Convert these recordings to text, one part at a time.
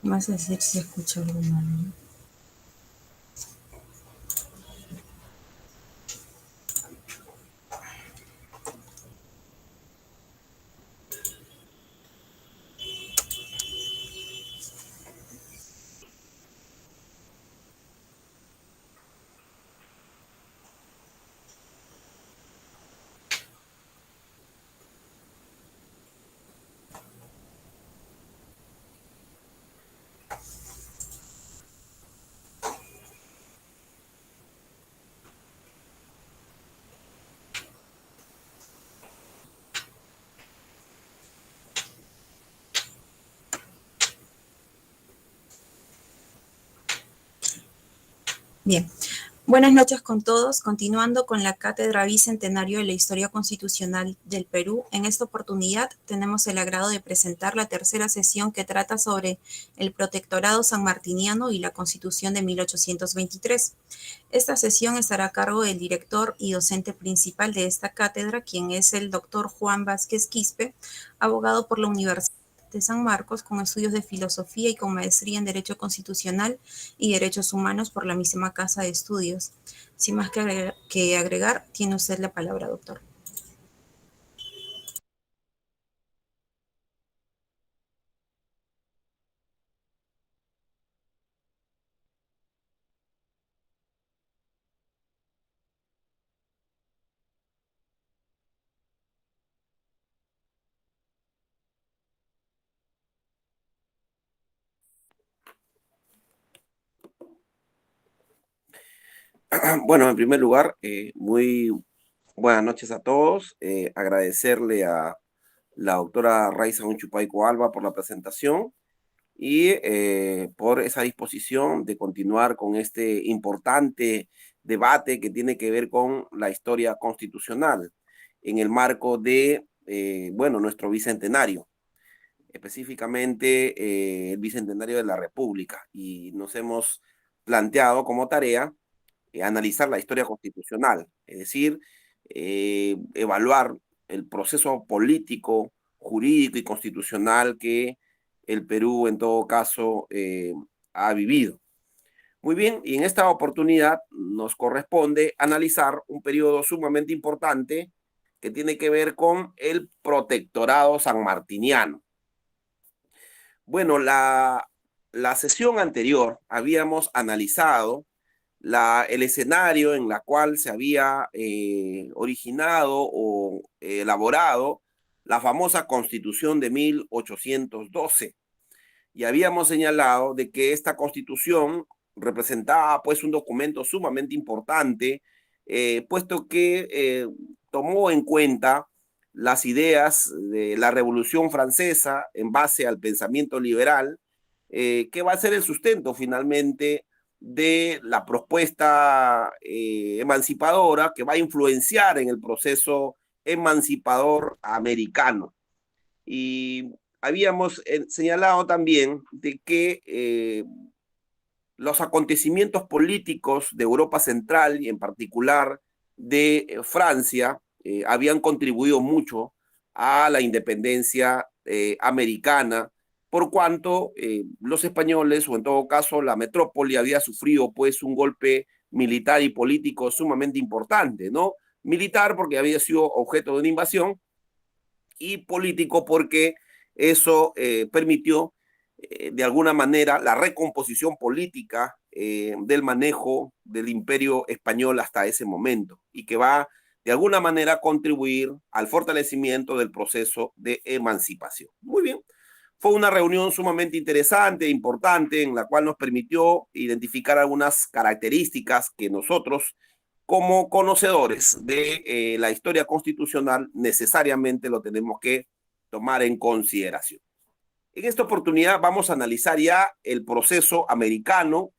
Vas a decir si escucho algo mal, ¿no? Bien. Buenas noches con todos. Continuando con la Cátedra Bicentenario de la Historia Constitucional del Perú, en esta oportunidad tenemos el agrado de presentar la tercera sesión que trata sobre el protectorado sanmartiniano y la Constitución de 1823. Esta sesión estará a cargo del director y docente principal de esta cátedra, quien es el doctor Juan Vázquez Quispe, abogado por la Universidad de San Marcos, con estudios de filosofía y con maestría en Derecho Constitucional y Derechos Humanos por la misma casa de estudios. Sin más que agregar, tiene usted la palabra, doctor. Bueno, en primer lugar, muy buenas noches a todos. Agradecerle a la doctora Raiza Huanchupayco Alba por la presentación y por esa disposición de continuar con este importante debate que tiene que ver con la historia constitucional en el marco de, bueno, nuestro bicentenario, específicamente el bicentenario de la República. Y nos hemos planteado como tarea analizar la historia constitucional, es decir, evaluar el proceso político, jurídico y constitucional que el Perú en todo caso ha vivido. Muy bien, y en esta oportunidad nos corresponde analizar un periodo sumamente importante que tiene que ver con el protectorado sanmartiniano. Bueno, la sesión anterior habíamos analizado el escenario en la cual se había originado o elaborado la famosa Constitución de 1812. Y habíamos señalado de que esta Constitución representaba pues un documento sumamente importante, puesto que tomó en cuenta las ideas de la Revolución Francesa en base al pensamiento liberal, que va a ser el sustento finalmente de la propuesta emancipadora que va a influenciar en el proceso emancipador americano. Y habíamos señalado también de que los acontecimientos políticos de Europa Central y en particular de Francia habían contribuido mucho a la independencia americana, por cuanto los españoles, o en todo caso la metrópoli, había sufrido pues un golpe militar y político sumamente importante, ¿no? Militar porque había sido objeto de una invasión y político porque eso permitió de alguna manera la recomposición política del manejo del imperio español hasta ese momento y que va de alguna manera a contribuir al fortalecimiento del proceso de emancipación. Muy bien, fue una reunión sumamente interesante, importante, en la cual nos permitió identificar algunas características que nosotros, como conocedores de la historia constitucional, necesariamente lo tenemos que tomar en consideración. En esta oportunidad vamos a analizar ya el proceso americano,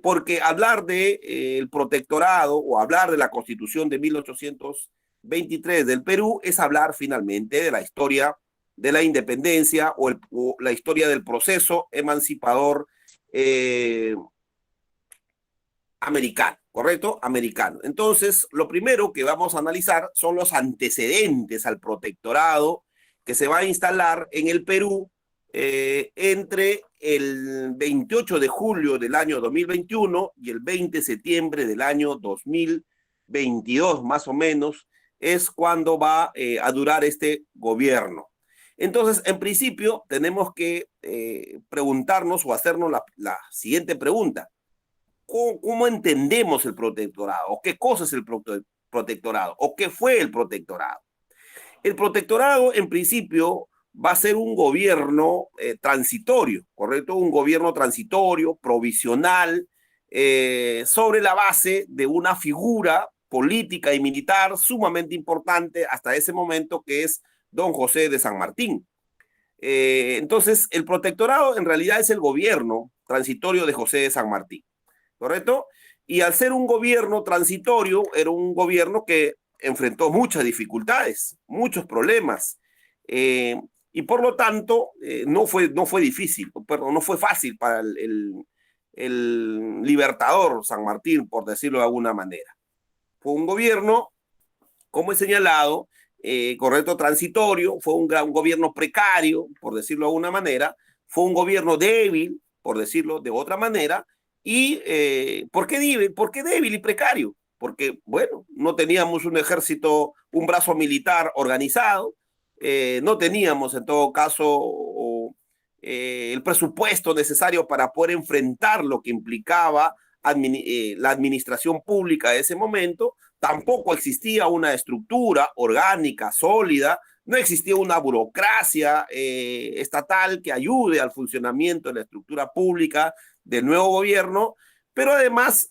porque hablar de el protectorado o hablar de la Constitución de 1823 del Perú es hablar finalmente de la historia de la independencia o la historia del proceso emancipador americano, ¿correcto? Americano. Entonces, lo primero que vamos a analizar son los antecedentes al protectorado que se va a instalar en el Perú entre el 28 de julio del año 2021 y el 20 de septiembre del año 2022, más o menos, es cuando va a durar este gobierno. Entonces, en principio, tenemos que preguntarnos o hacernos la siguiente pregunta. ¿Cómo entendemos el protectorado? ¿O qué cosa es el protectorado? ¿O qué fue el protectorado? El protectorado, en principio, va a ser un gobierno transitorio, ¿correcto? Un gobierno transitorio, provisional, sobre la base de una figura política y militar sumamente importante hasta ese momento, que es don José de San Martín. Entonces, el protectorado en realidad es el gobierno transitorio de José de San Martín, ¿correcto? Y al ser un gobierno transitorio, era un gobierno que enfrentó muchas dificultades, muchos problemas, y por lo tanto no fue difícil, perdón, no fue fácil para el libertador San Martín, por decirlo de alguna manera. Fue un gobierno, como he señalado, correcto, transitorio, fue un gobierno precario, por decirlo de alguna manera, fue un gobierno débil, por decirlo de otra manera. ¿Y por qué débil? ¿Por qué débil y precario? Porque, bueno, no teníamos un ejército, un brazo militar organizado, no teníamos en todo caso el presupuesto necesario para poder enfrentar lo que implicaba la administración pública de ese momento. Tampoco existía una estructura orgánica, sólida, no existía una burocracia estatal que ayude al funcionamiento de la estructura pública del nuevo gobierno, pero además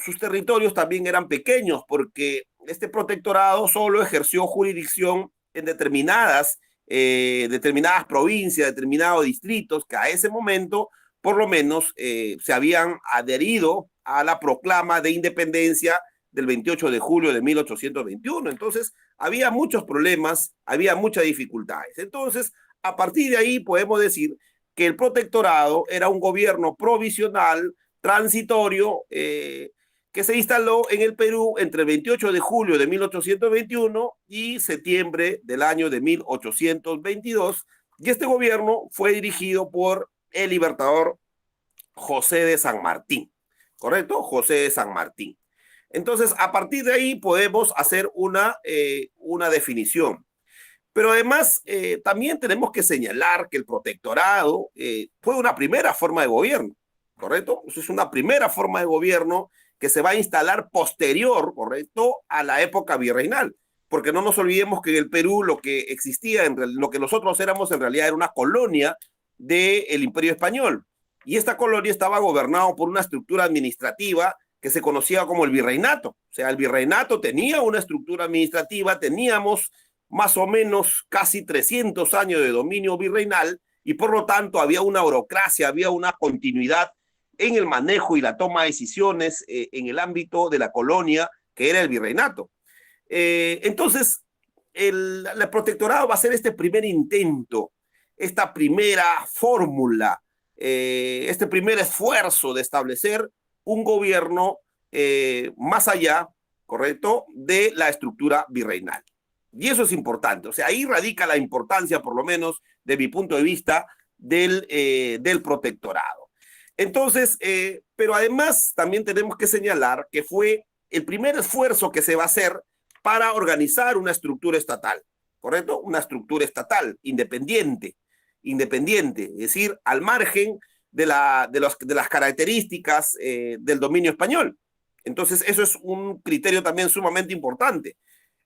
sus territorios también eran pequeños, porque este protectorado solo ejerció jurisdicción en determinadas provincias, determinados distritos que a ese momento por lo menos se habían adherido a la proclama de independencia del 28 de julio de 1821. Entonces, había muchos problemas, había muchas dificultades. Entonces, a partir de ahí podemos decir que el protectorado era un gobierno provisional, transitorio, que se instaló en el Perú entre el 28 de julio de 1821 y septiembre del año de 1822. Y este gobierno fue dirigido por el libertador José de San Martín, ¿correcto? José de San Martín. Entonces, a partir de ahí podemos hacer una definición. Pero además, también tenemos que señalar que el protectorado fue una primera forma de gobierno, ¿correcto? Eso es una primera forma de gobierno que se va a instalar posterior, ¿correcto?, a la época virreinal. Porque no nos olvidemos que en el Perú lo que existía, lo que nosotros éramos en realidad era una colonia del Imperio Español. Y esta colonia estaba gobernada por una estructura administrativa que se conocía como el virreinato. O sea, el virreinato tenía una estructura administrativa, teníamos más o menos casi 300 años de dominio virreinal y por lo tanto había una burocracia, había una continuidad en el manejo y la toma de decisiones en el ámbito de la colonia que era el virreinato. Entonces, el protectorado va a ser este primer intento, esta primera fórmula, este primer esfuerzo de establecer un gobierno más allá, ¿correcto?, de la estructura virreinal. Y eso es importante. O sea, ahí radica la importancia, por lo menos de mi punto de vista, del protectorado. Entonces, pero además también tenemos que señalar que fue el primer esfuerzo que se va a hacer para organizar una estructura estatal, ¿correcto? Una estructura estatal independiente, es decir, al margen de las características del dominio español. Entonces, eso es un criterio también sumamente importante.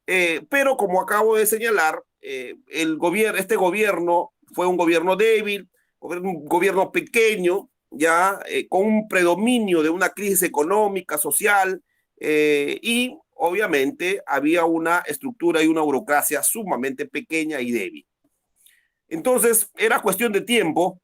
Pero como acabo de señalar, este gobierno fue un gobierno débil, un gobierno pequeño, ya con un predominio de una crisis económica, social, y obviamente había una estructura y una burocracia sumamente pequeña y débil. Entonces, era cuestión de tiempo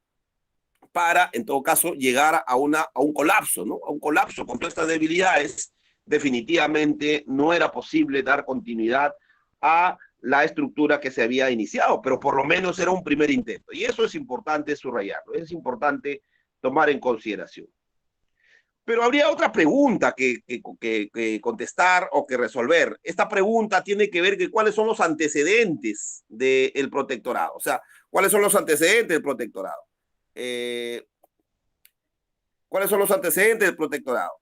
para, en todo caso, llegar a un colapso, ¿no? A un colapso con todas estas debilidades. Definitivamente no era posible dar continuidad a la estructura que se había iniciado, pero por lo menos era un primer intento. Y eso es importante subrayarlo, es importante tomar en consideración. Pero habría otra pregunta que contestar o que resolver. Esta pregunta tiene que ver con cuáles son los antecedentes del protectorado. O sea, ¿cuáles son los antecedentes del protectorado? ¿cuáles son los antecedentes del protectorado?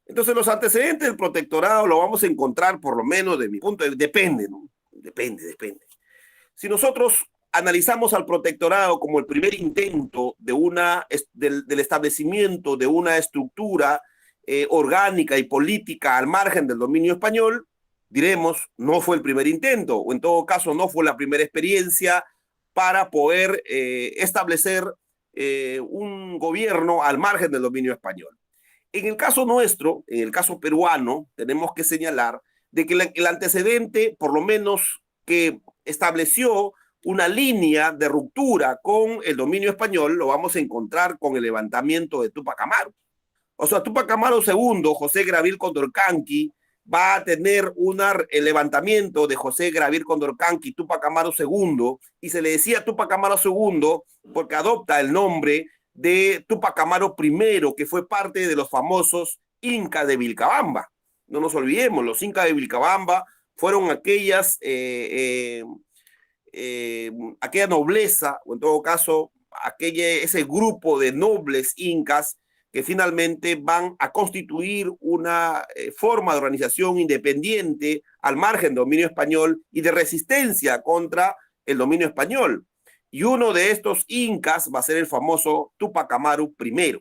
Entonces, los antecedentes del protectorado lo vamos a encontrar, por lo menos de mi punto de vista, depende, ¿no? Depende. Si nosotros analizamos al protectorado como el primer intento del establecimiento de una estructura orgánica y política al margen del dominio español, diremos, no fue el primer intento, o en todo caso no fue la primera experiencia para poder establecer un gobierno al margen del dominio español. En el caso nuestro, en el caso peruano, tenemos que señalar de que el antecedente, por lo menos que estableció una línea de ruptura con el dominio español, lo vamos a encontrar con el levantamiento de Túpac Amaru. O sea, Túpac Amaru II, José Gravil Condorcanqui, va a tener el levantamiento de José Gravil Condorcanqui, Túpac Amaru II, y se le decía Túpac Amaru II porque adopta el nombre de Túpac Amaru I, que fue parte de los famosos Incas de Vilcabamba. No nos olvidemos, los Incas de Vilcabamba fueron aquella nobleza, o en todo caso, ese grupo de nobles incas que finalmente van a constituir una forma de organización independiente al margen del dominio español y de resistencia contra el dominio español. Y uno de estos incas va a ser el famoso Túpac Amaru I.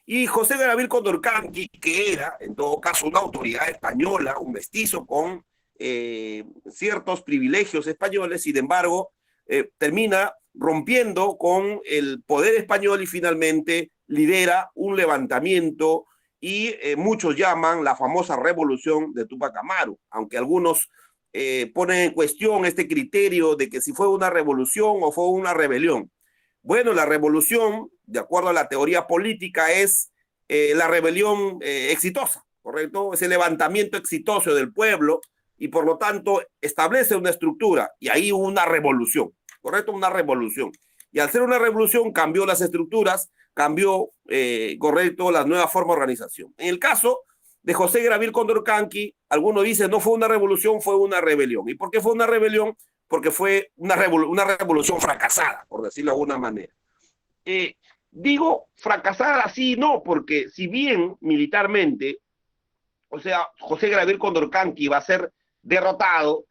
Y José Gravil Condorcanqui, que era, en todo caso, una autoridad española, un mestizo con ciertos privilegios españoles, sin embargo, termina rompiendo con el poder español y finalmente lidera un levantamiento y muchos llaman la famosa revolución de Túpac Amaru, aunque algunos ponen en cuestión este criterio de que si fue una revolución o fue una rebelión. Bueno, la revolución, de acuerdo a la teoría política, es la rebelión exitosa, ¿correcto? Es el levantamiento exitoso del pueblo y por lo tanto establece una estructura y ahí hubo una revolución, ¿correcto? Una revolución. Y al ser una revolución cambió las estructuras, cambió, correcto, la nueva forma de organización. En el caso de José Gravil Condorcanqui, algunos dicen no fue una revolución, fue una rebelión. ¿Y por qué fue una rebelión? Porque fue una revolución fracasada, por decirlo de alguna manera. Digo fracasada así, no, porque si bien militarmente, o sea, José Gravil Condorcanqui va a ser derrotado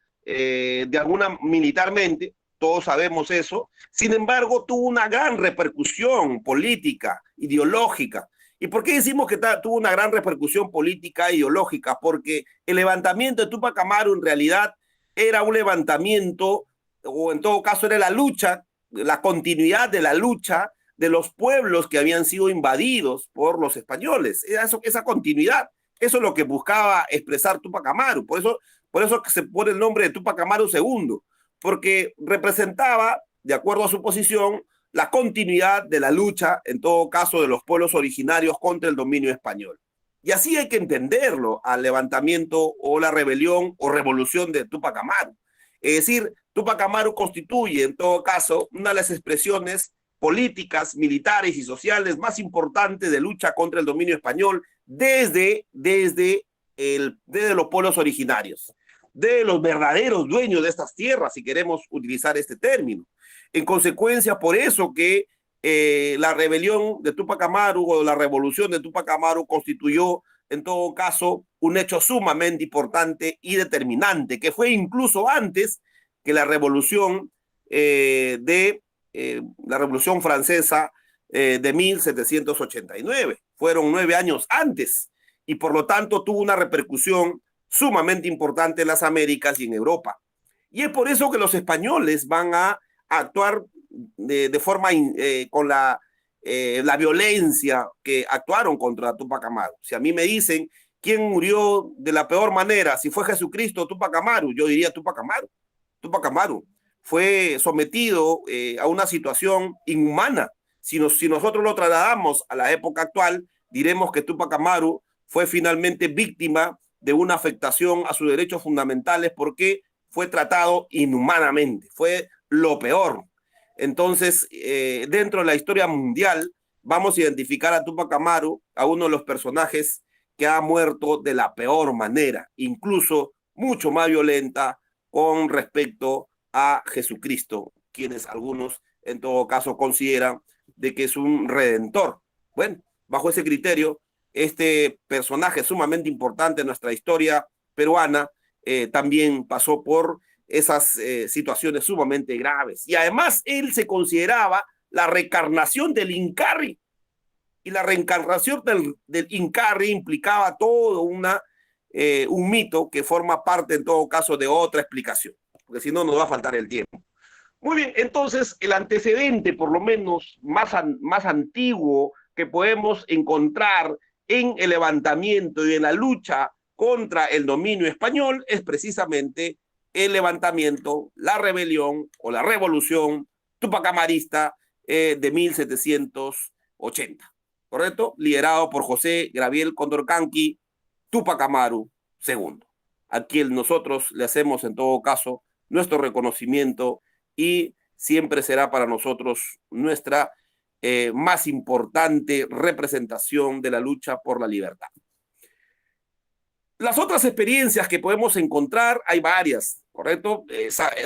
militarmente, todos sabemos eso, sin embargo tuvo una gran repercusión política, ideológica. ¿Y por qué decimos que tuvo una gran repercusión política e ideológica? Porque el levantamiento de Túpac Amaru en realidad era un levantamiento, o en todo caso era la lucha, la continuidad de la lucha de los pueblos que habían sido invadidos por los españoles. Esa continuidad, eso es lo que buscaba expresar Túpac Amaru. Por eso que se pone el nombre de Túpac Amaru II, porque representaba, de acuerdo a su posición, la continuidad de la lucha, en todo caso, de los pueblos originarios contra el dominio español. Y así hay que entenderlo al levantamiento o la rebelión o revolución de Túpac Amaru. Es decir, Túpac Amaru constituye, en todo caso, una de las expresiones políticas, militares y sociales más importantes de lucha contra el dominio español desde los pueblos originarios, de los verdaderos dueños de estas tierras, si queremos utilizar este término. En consecuencia, por eso que la rebelión de Túpac Amaru o la revolución de Túpac Amaru constituyó, en todo caso, un hecho sumamente importante y determinante, que fue incluso antes que la revolución la Revolución Francesa de 1789. Fueron 9 años antes y por lo tanto tuvo una repercusión sumamente importante en las Américas y en Europa. Y es por eso que los españoles van a actuar de forma con la violencia que actuaron contra Túpac Amaru. Si a mí me dicen quién murió de la peor manera, si fue Jesucristo o Túpac Amaru, yo diría Túpac Amaru. Túpac Amaru fue sometido a una situación inhumana. Si nosotros lo trasladamos a la época actual, diremos que Túpac Amaru fue finalmente víctima de una afectación a sus derechos fundamentales porque fue tratado inhumanamente, fue lo peor. Entonces, dentro de la historia mundial, vamos a identificar a Túpac Amaru, a uno de los personajes que ha muerto de la peor manera, incluso mucho más violenta con respecto a Jesucristo, quienes algunos en todo caso consideran de que es un redentor. Bueno, bajo ese criterio, este personaje sumamente importante en nuestra historia peruana también pasó por esas situaciones sumamente graves. Y además él se consideraba la reencarnación del Incarri. Y la reencarnación del Incarri implicaba todo un mito que forma parte en todo caso de otra explicación, porque si no nos va a faltar el tiempo. Muy bien, entonces el antecedente por lo menos más antiguo que podemos encontrar en el levantamiento y en la lucha contra el dominio español es precisamente el levantamiento, la rebelión o la revolución tupacamarista de 1780, ¿correcto? Liderado por José Gabriel Condorcanqui Tupac Amaru II, a quien nosotros le hacemos en todo caso nuestro reconocimiento y siempre será para nosotros nuestra más importante representación de la lucha por la libertad. Las experiencias que podemos encontrar, hay varias, ¿correcto?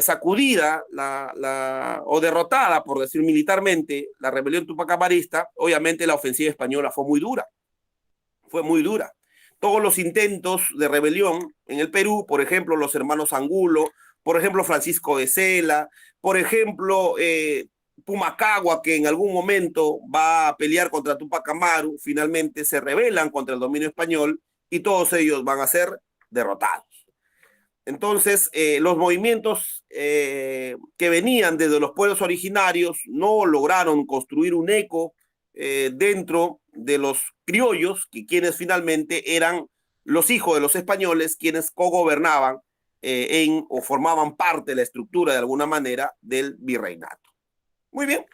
Sacudida o derrotada, por decir militarmente, la rebelión tupacamarista, obviamente la ofensiva española fue muy dura. Todos los intentos de rebelión en el Perú, por ejemplo, los hermanos Angulo, por ejemplo, Francisco de Sela, por ejemplo, Pumacagua, que en algún momento va a pelear contra Tupac Amaru, finalmente se rebelan contra el dominio español y todos ellos van a ser derrotados. Entonces, los movimientos que venían desde los pueblos originarios no lograron construir un eco dentro de los criollos, quienes finalmente eran los hijos de los españoles, quienes cogobernaban o formaban parte de la estructura de alguna manera del virreinato. Muy bien.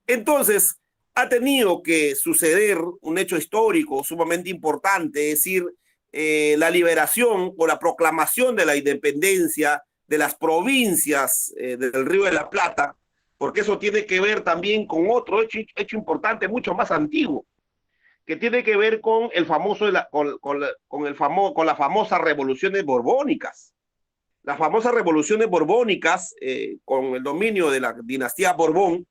Entonces, ha tenido que suceder un hecho histórico sumamente importante, es decir, la liberación o la proclamación de la independencia de las provincias del Río de la Plata, porque eso tiene que ver también con otro hecho importante, mucho más antiguo, que tiene que ver con las famosas revoluciones borbónicas. Las famosas revoluciones borbónicas, con el dominio de la dinastía Borbón,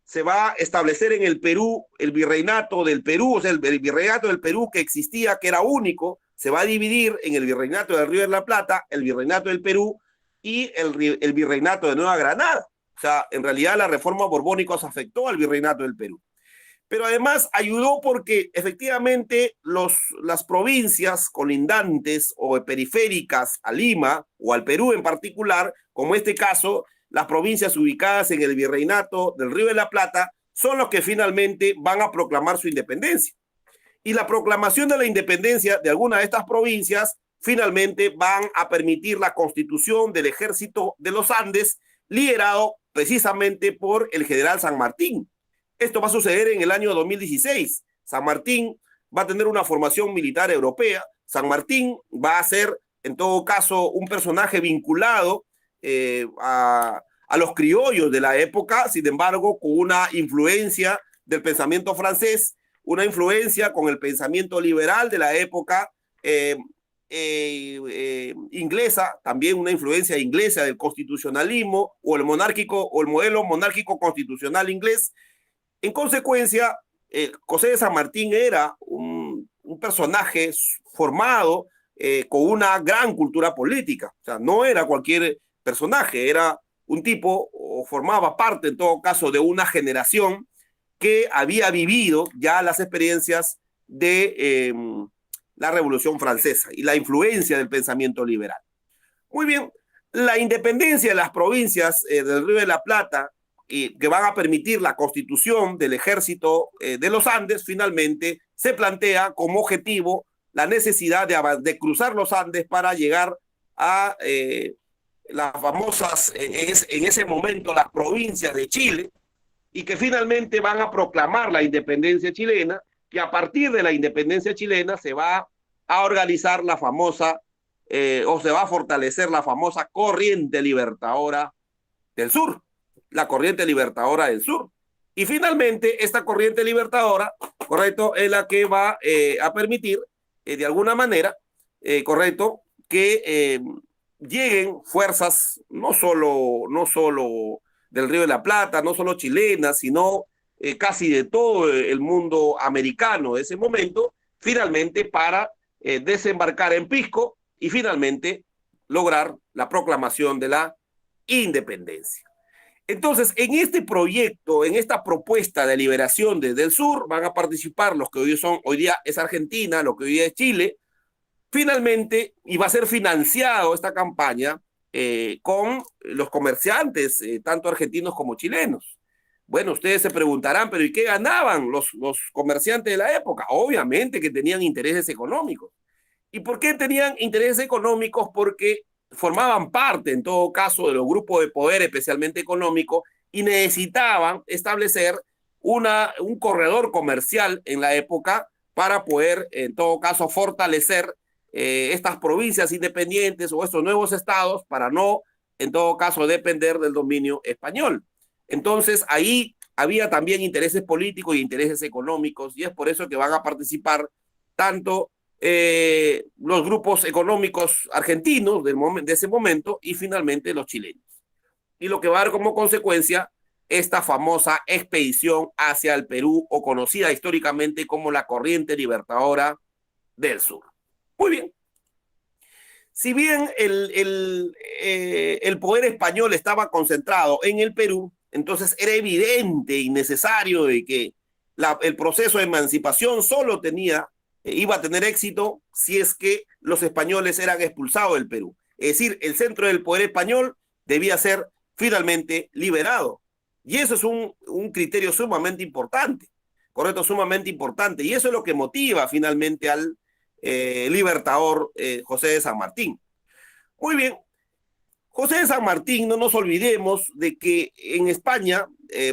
se va a establecer en el Perú el virreinato del Perú, o sea, el virreinato del Perú que existía, que era único, se va a dividir en el virreinato del Río de la Plata, el virreinato del Perú y el virreinato de Nueva Granada. O sea, en realidad la reforma borbónica afectó al virreinato del Perú. Pero además ayudó porque efectivamente las provincias colindantes o periféricas a Lima o al Perú en particular, como este caso, las provincias ubicadas en el virreinato del Río de la Plata, son los que finalmente van a proclamar su independencia. Y la proclamación de la independencia de alguna de estas provincias finalmente van a permitir la constitución del Ejército de los Andes, liderado precisamente por el general San Martín. Esto va a suceder en el año 2016. San Martín va a tener una formación militar europea. San Martín va a ser, en todo caso, un personaje vinculado a los criollos de la época, sin embargo, con una influencia del pensamiento francés, una influencia con el pensamiento liberal de la época inglesa, también una influencia inglesa del constitucionalismo o el modelo monárquico constitucional inglés. En consecuencia, José de San Martín era un personaje formado con una gran cultura política. O sea, no era cualquier personaje, era un tipo o formaba parte en todo caso de una generación que había vivido ya las experiencias de la Revolución Francesa y la influencia del pensamiento liberal. Muy bien, la independencia de las provincias del Río de la Plata que van a permitir la constitución del Ejército de los Andes, finalmente se plantea como objetivo la necesidad de cruzar los Andes para llegar a las famosas, en ese momento, las provincias de Chile, y que finalmente van a proclamar la independencia chilena, que a partir de la independencia chilena se va a organizar la famosa, o se va a fortalecer la famosa corriente libertadora del sur, la corriente libertadora del sur. Y finalmente, esta corriente libertadora, correcto, es la que va a permitir, de alguna manera, correcto, que lleguen fuerzas no solo del Río de la Plata, no solo chilenas, sino casi de todo el mundo americano de ese momento, finalmente para desembarcar en Pisco y finalmente lograr la proclamación de la independencia. Entonces, en este proyecto, en esta propuesta de liberación desde el sur, van a participar los que hoy día es Argentina, lo que hoy día es Chile, finalmente, y va a ser financiado esta campaña con los comerciantes, tanto argentinos como chilenos. Bueno, ustedes se preguntarán, pero ¿y qué ganaban los comerciantes de la época? Obviamente que tenían intereses económicos. ¿Y por qué tenían intereses económicos? Porque formaban parte, en todo caso, de los grupos de poder, especialmente económico, y necesitaban establecer un corredor comercial en la época para poder, en todo caso, fortalecer estas provincias independientes o estos nuevos estados para no, en todo caso, depender del dominio español. Entonces, ahí había también intereses políticos y intereses económicos, y es por eso que van a participar tanto los grupos económicos argentinos de ese momento y finalmente los chilenos. Y lo que va a dar como consecuencia esta famosa expedición hacia el Perú, o conocida históricamente como la Corriente Libertadora del Sur. Muy bien. Si bien el poder español estaba concentrado en el Perú, entonces era evidente y necesario de que el proceso de emancipación solo iba a tener éxito si es que los españoles eran expulsados del Perú. Es decir, el centro del poder español debía ser finalmente liberado. Y eso es un criterio sumamente importante, correcto, sumamente importante. Y eso es lo que motiva finalmente al libertador José de San Martín. Muy bien, José de San Martín, no nos olvidemos de que en España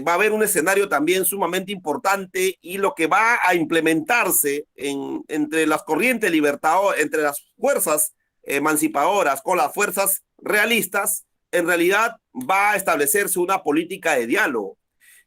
va a haber un escenario también sumamente importante, y lo que va a implementarse entre las corrientes libertadoras, entre las fuerzas emancipadoras con las fuerzas realistas, en realidad va a establecerse una política de diálogo.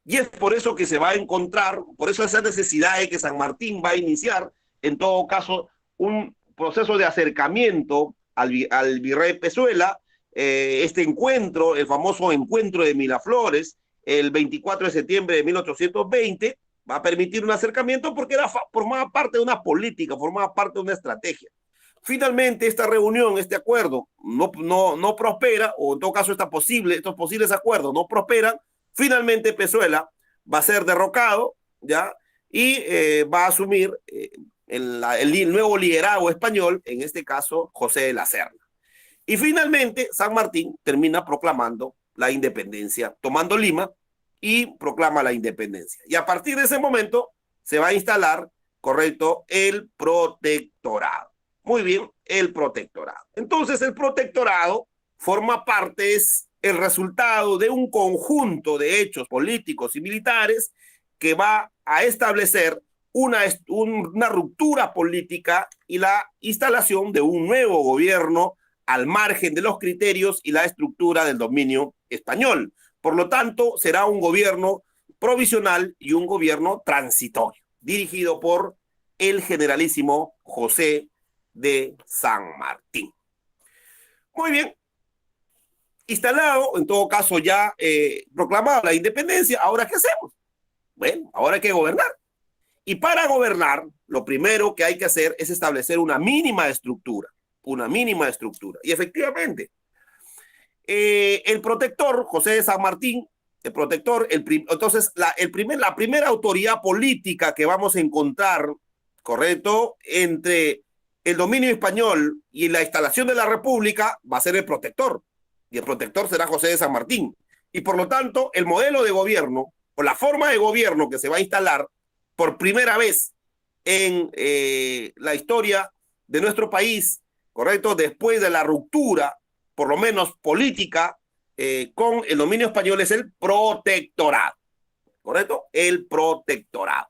Y es por eso que se va a encontrar, por eso esa necesidad de que San Martín va a iniciar, en todo caso, un proceso de acercamiento al virrey Pezuela, este encuentro, el famoso encuentro de Miraflores, el 24 de septiembre de 1820, va a permitir un acercamiento porque formaba parte de una política, formaba parte de una estrategia. Finalmente, esta reunión, este acuerdo, no prospera, o en todo caso estos posibles acuerdos no prosperan. Finalmente, Pezuela va a ser derrocado, ¿ya? Y va a asumir el nuevo liderazgo español, en este caso, José de la Serna. Y finalmente, San Martín termina proclamando la independencia, tomando Lima, y proclama la independencia. Y a partir de ese momento se va a instalar, correcto, el protectorado. Muy bien, el protectorado. Entonces, el protectorado forma parte, es el resultado de un conjunto de hechos políticos y militares que va a establecer una ruptura política y la instalación de un nuevo gobierno al margen de los criterios y la estructura del dominio español. Por lo tanto, será un gobierno provisional y un gobierno transitorio, dirigido por el generalísimo José de San Martín. Muy bien. Instalado, en todo caso ya proclamado la independencia, ¿ahora qué hacemos? Bueno, ahora hay que gobernar. Y para gobernar, lo primero que hay que hacer es establecer una mínima estructura. Y efectivamente, el protector, José de San Martín, el protector, entonces la primera autoridad política que vamos a encontrar, correcto, entre el dominio español y la instalación de la República va a ser el protector. Y el protector será José de San Martín. Y por lo tanto, el modelo de gobierno, o la forma de gobierno que se va a instalar por primera vez en la historia de nuestro país, correcto, después de la ruptura, por lo menos política, con el dominio español, es el protectorado, correcto, el protectorado.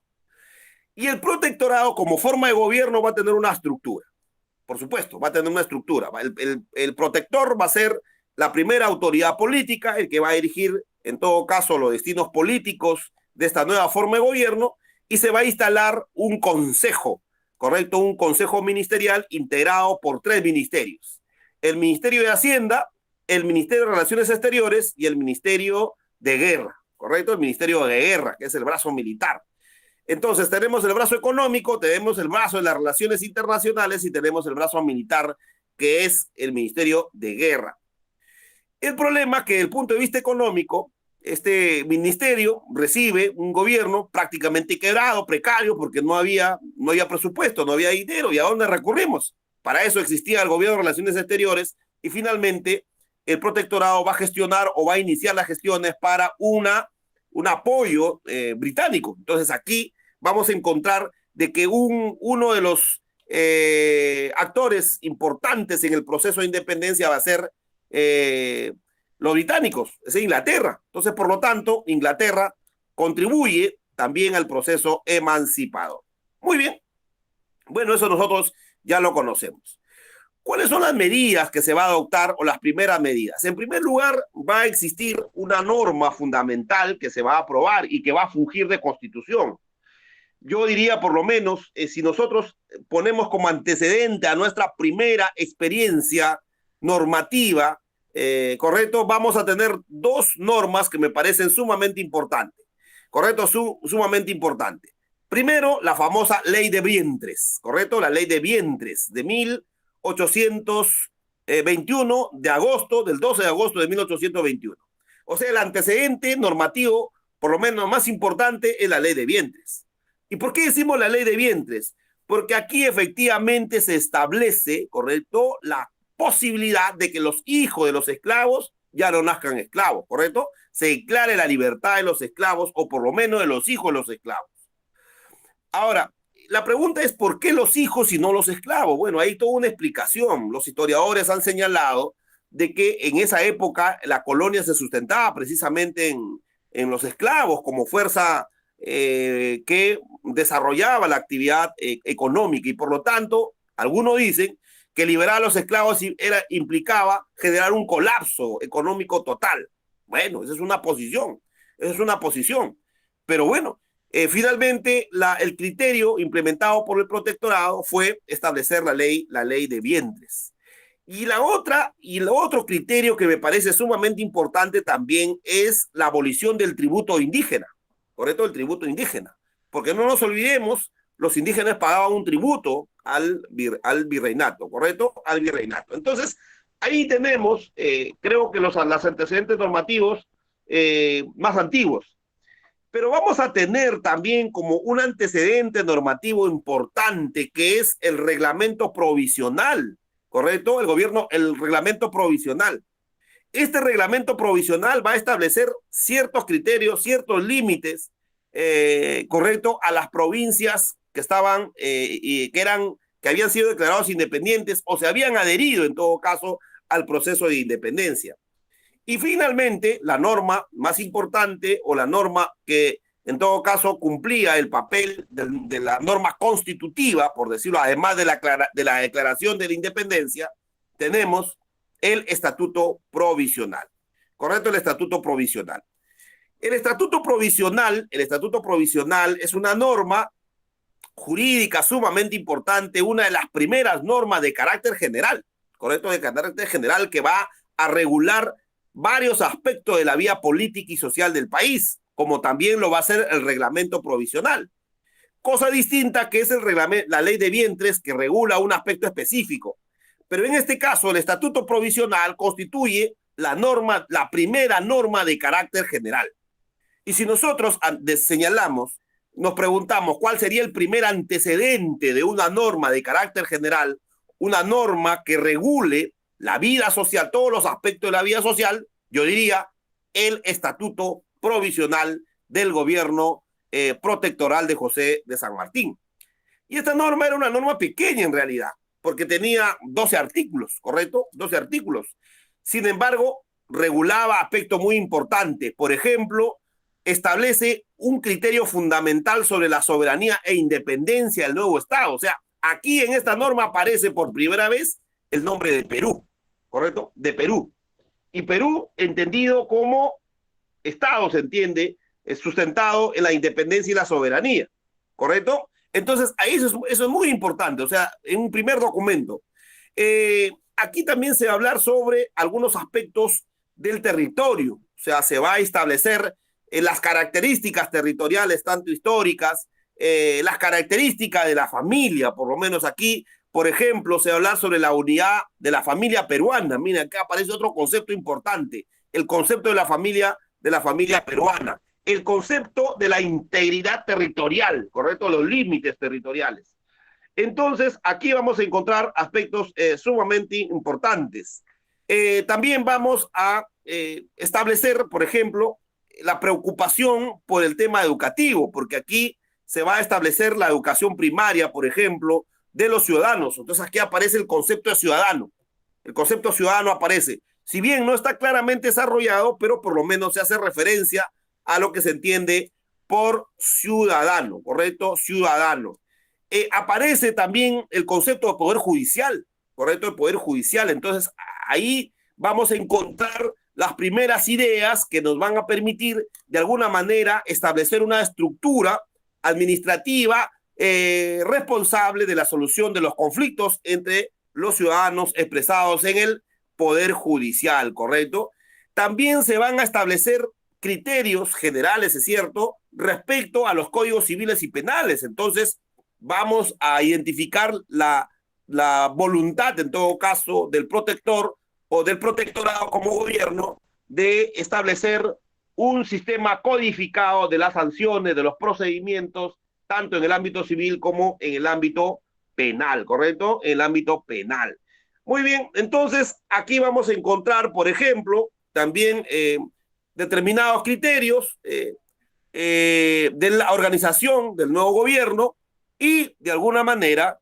Y el protectorado, como forma de gobierno, va a tener una estructura. Por supuesto, va a tener una estructura. El protector va a ser la primera autoridad política, el que va a dirigir, en todo caso, los destinos políticos de esta nueva forma de gobierno, y se va a instalar un consejo, correcto, un consejo ministerial integrado por 3 ministerios: el Ministerio de Hacienda, el Ministerio de Relaciones Exteriores y el Ministerio de Guerra. ¿correcto? El Ministerio de Guerra, que es el brazo militar. Entonces tenemos el brazo económico, tenemos el brazo de las relaciones internacionales y tenemos el brazo militar, que es el Ministerio de Guerra. El problema es que desde el punto de vista económico, este ministerio recibe un gobierno prácticamente quebrado, precario, porque no había presupuesto, no había dinero. ¿Y a dónde recurrimos? Para eso existía el gobierno de Relaciones Exteriores y finalmente el protectorado va a gestionar o va a iniciar las gestiones para un apoyo británico. Entonces aquí vamos a encontrar de que uno de los actores importantes en el proceso de independencia va a ser los británicos, es Inglaterra. Entonces, por lo tanto, Inglaterra contribuye también al proceso emancipador. Muy bien. Bueno, eso nosotros ya lo conocemos. ¿Cuáles son las medidas que se va a adoptar o las primeras medidas? En primer lugar, va a existir una norma fundamental que se va a aprobar y que va a fungir de constitución. Yo diría, por lo menos, si nosotros ponemos como antecedente a nuestra primera experiencia normativa, correcto, vamos a tener dos normas que me parecen sumamente importantes, correcto, sumamente importante. Primero, la famosa ley de vientres, correcto, la ley de vientres de 1821, del 12 de agosto de 1821. O sea, el antecedente normativo, por lo menos más importante, es la ley de vientres. ¿Y por qué decimos la ley de vientres? Porque aquí efectivamente se establece, correcto, la posibilidad de que los hijos de los esclavos ya no nazcan esclavos, ¿correcto? Se declare la libertad de los esclavos o por lo menos de los hijos de los esclavos. Ahora, la pregunta es ¿por qué los hijos y no los esclavos? Bueno, hay toda una explicación. Los historiadores han señalado de que en esa época la colonia se sustentaba precisamente en los esclavos como fuerza que desarrollaba la actividad económica y por lo tanto, algunos dicen que liberar a los esclavos implicaba generar un colapso económico total. Bueno, esa es una posición, pero bueno, finalmente el criterio implementado por el protectorado fue establecer la ley de vientres. Y el otro criterio que me parece sumamente importante también es la abolición del tributo indígena, correcto, el tributo indígena, porque no nos olvidemos, los indígenas pagaban un tributo al virreinato, correcto, al virreinato. Entonces, ahí tenemos, creo que los antecedentes normativos más antiguos, pero vamos a tener también como un antecedente normativo importante que es el reglamento provisional, correcto, el reglamento provisional. Este reglamento provisional va a establecer ciertos criterios, ciertos límites, correcto, a las provincias que estaban, que habían sido declarados independientes o se habían adherido en todo caso al proceso de independencia. Y finalmente, la norma más importante o la norma que en todo caso cumplía el papel de la norma constitutiva, por decirlo, además de la declaración de la independencia, tenemos el estatuto provisional. ¿Correcto? El estatuto provisional. El estatuto provisional es una norma jurídica sumamente importante, una de las primeras normas de carácter general, ¿correcto? De carácter general que va a regular varios aspectos de la vida política y social del país, como también lo va a hacer el reglamento provisional. Cosa distinta que es la ley de vientres que regula un aspecto específico. Pero en este caso, el estatuto provisional constituye la primera norma de carácter general. Y si nosotros señalamos, nos preguntamos cuál sería el primer antecedente de una norma de carácter general, una norma que regule la vida social, todos los aspectos de la vida social, yo diría el estatuto provisional del gobierno protectoral de José de San Martín. Y esta norma era una norma pequeña en realidad, porque tenía 12 artículos, ¿correcto? 12 artículos. Sin embargo, regulaba aspectos muy importantes. Por ejemplo, establece un criterio fundamental sobre la soberanía e independencia del nuevo Estado. O sea, aquí en esta norma aparece por primera vez el nombre de Perú, ¿correcto? De Perú. Y Perú entendido como Estado, se entiende, es sustentado en la independencia y la soberanía, ¿correcto? Entonces, ahí eso es muy importante, o sea, en un primer documento. Aquí también se va a hablar sobre algunos aspectos del territorio, o sea, se va a establecer las características territoriales, tanto históricas, las características de la familia, por lo menos aquí, por ejemplo, se habla sobre la unidad de la familia peruana. Mira, acá aparece otro concepto importante, el concepto de la familia peruana, el concepto de la integridad territorial, ¿correcto? Los límites territoriales. Entonces, aquí vamos a encontrar aspectos sumamente importantes. También vamos a establecer, por ejemplo, la preocupación por el tema educativo, porque aquí se va a establecer la educación primaria, por ejemplo, de los ciudadanos. Entonces, aquí aparece el concepto de ciudadano. El concepto ciudadano aparece. Si bien no está claramente desarrollado, pero por lo menos se hace referencia a lo que se entiende por ciudadano, ¿correcto? Ciudadano. Aparece también el concepto de poder judicial, ¿correcto? El poder judicial. Entonces, ahí vamos a encontrar las primeras ideas que nos van a permitir, de alguna manera, establecer una estructura administrativa responsable de la solución de los conflictos entre los ciudadanos expresados en el poder judicial, ¿correcto? También se van a establecer criterios generales, es cierto, respecto a los códigos civiles y penales. Entonces, vamos a identificar la voluntad, en todo caso, del protector o del protectorado como gobierno de establecer un sistema codificado de las sanciones, de los procedimientos, tanto en el ámbito civil como en el ámbito penal, ¿correcto? En el ámbito penal. Muy bien, entonces aquí vamos a encontrar, por ejemplo, también determinados criterios de la organización del nuevo gobierno y de alguna manera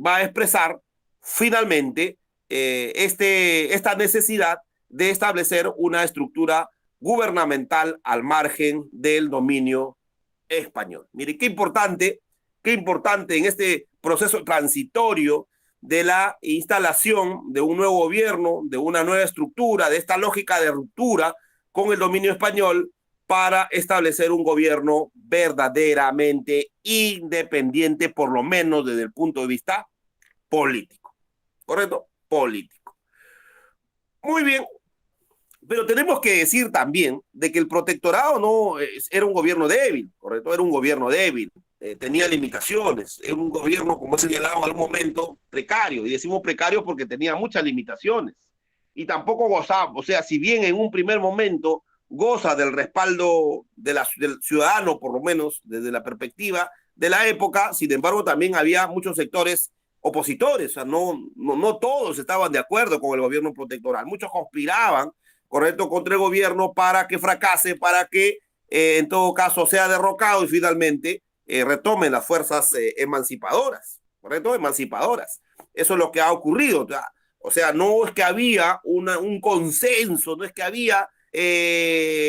va a expresar finalmente esta necesidad de establecer una estructura gubernamental al margen del dominio español. Mire, qué importante en este proceso transitorio de la instalación de un nuevo gobierno, de una nueva estructura, de esta lógica de ruptura con el dominio español para establecer un gobierno verdaderamente independiente, por lo menos desde el punto de vista político. ¿Correcto? Político. Muy bien, pero tenemos que decir también de que el protectorado no era un gobierno débil, ¿correcto? Era un gobierno débil, tenía limitaciones, era un gobierno, como he señalado en algún momento, precario, y decimos precario porque tenía muchas limitaciones, y tampoco gozaba, o sea, si bien en un primer momento goza del respaldo del ciudadano, por lo menos desde la perspectiva de la época, sin embargo también había muchos sectores opositores, o sea, no todos estaban de acuerdo con el gobierno protectoral, muchos conspiraban, correcto, contra el gobierno para que fracase, para que en todo caso sea derrocado y finalmente retomen las fuerzas emancipadoras, correcto, emancipadoras. Eso es lo que ha ocurrido, o sea, no es que había un consenso, no es que había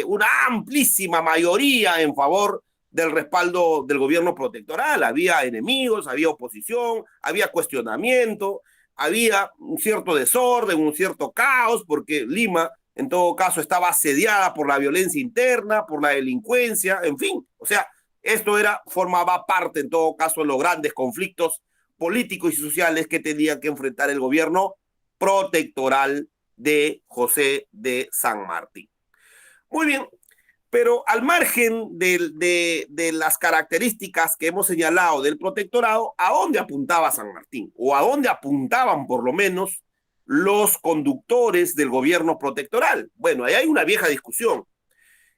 una amplísima mayoría en favor del respaldo del gobierno protectoral. Había enemigos, había oposición, había cuestionamiento, había un cierto desorden, un cierto caos, porque Lima, en todo caso, estaba asediada por la violencia interna, por la delincuencia, en fin. O sea, esto formaba parte, en todo caso, de los grandes conflictos políticos y sociales que tenía que enfrentar el gobierno protectoral de José de San Martín. Muy bien, pero al margen de las características que hemos señalado del protectorado, ¿a dónde apuntaba San Martín? ¿O a dónde apuntaban por lo menos los conductores del gobierno protectoral? Bueno, ahí hay una vieja discusión.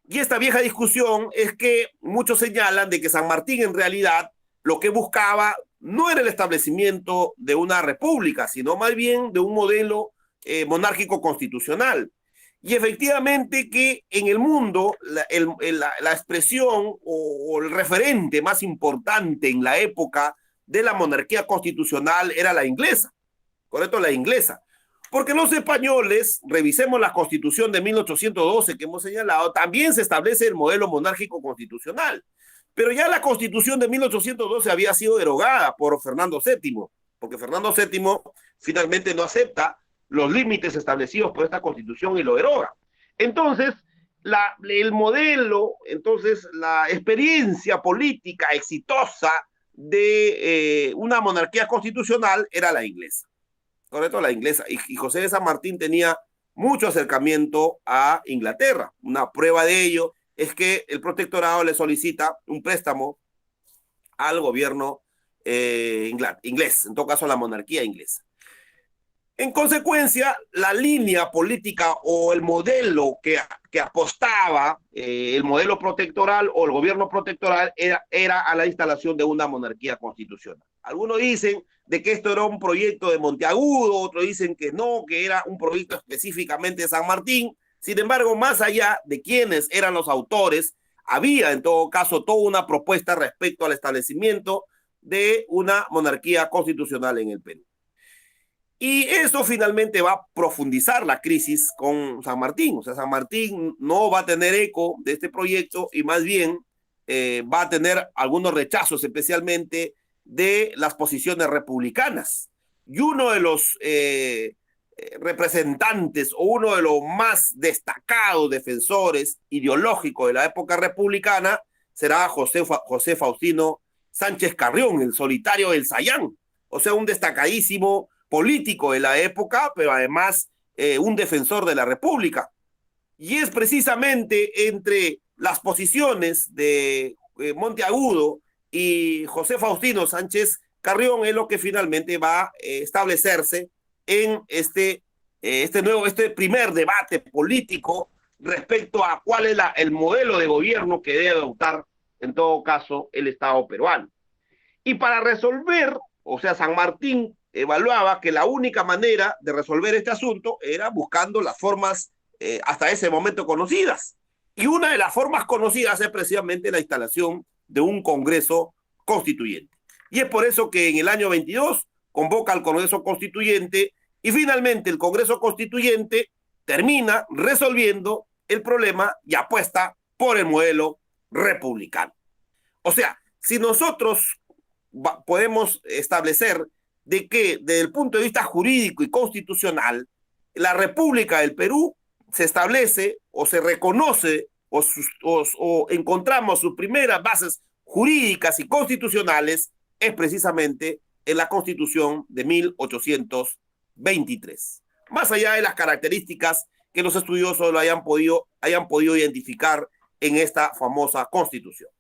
Y esta vieja discusión es que muchos señalan de que San Martín en realidad lo que buscaba no era el establecimiento de una república, sino más bien de un modelo monárquico constitucional. Y efectivamente que en el mundo la expresión o el referente más importante en la época de la monarquía constitucional era la inglesa, ¿correcto? La inglesa. Porque los españoles, revisemos la Constitución de 1812 que hemos señalado, también se establece el modelo monárquico constitucional. Pero ya la Constitución de 1812 había sido derogada por Fernando VII, porque Fernando VII finalmente no acepta los límites establecidos por esta Constitución y lo deroga. Entonces, el modelo, entonces la experiencia política exitosa de una monarquía constitucional era la inglesa. ¿Correcto? La inglesa. Y José de San Martín tenía mucho acercamiento a Inglaterra. Una prueba de ello es que el protectorado le solicita un préstamo al gobierno inglés, en todo caso a la monarquía inglesa. En consecuencia, la línea política o el modelo que apostaba el modelo protectoral o el gobierno protectoral era a la instalación de una monarquía constitucional. Algunos dicen de que esto era un proyecto de Monteagudo, otros dicen que no, que era un proyecto específicamente de San Martín. Sin embargo, más allá de quiénes eran los autores, había en todo caso toda una propuesta respecto al establecimiento de una monarquía constitucional en el Perú. Y eso finalmente va a profundizar la crisis con San Martín. O sea, San Martín no va a tener eco de este proyecto y más bien va a tener algunos rechazos, especialmente de las posiciones republicanas. Y uno de los representantes o uno de los más destacados defensores ideológicos de la época republicana será José Faustino Sánchez Carrión, el solitario del Sayán. O sea, un destacadísimo político de la época, pero además un defensor de la República. Y es precisamente entre las posiciones de Monteagudo y José Faustino Sánchez Carrión es lo que finalmente va a establecerse en este primer debate político respecto a cuál es el modelo de gobierno que debe adoptar, en todo caso, el Estado peruano. Y para resolver, o sea, San Martín evaluaba que la única manera de resolver este asunto era buscando las formas hasta ese momento conocidas. Y una de las formas conocidas es precisamente la instalación de un Congreso Constituyente. Y es por eso que en el año 22 convoca al Congreso Constituyente y finalmente el Congreso Constituyente termina resolviendo el problema y apuesta por el modelo republicano. O sea, si nosotros podemos establecer de que desde el punto de vista jurídico y constitucional, la República del Perú se establece o se reconoce o encontramos sus primeras bases jurídicas y constitucionales es precisamente en la Constitución de 1823. Más allá de las características que los estudiosos lo hayan podido identificar en esta famosa Constitución.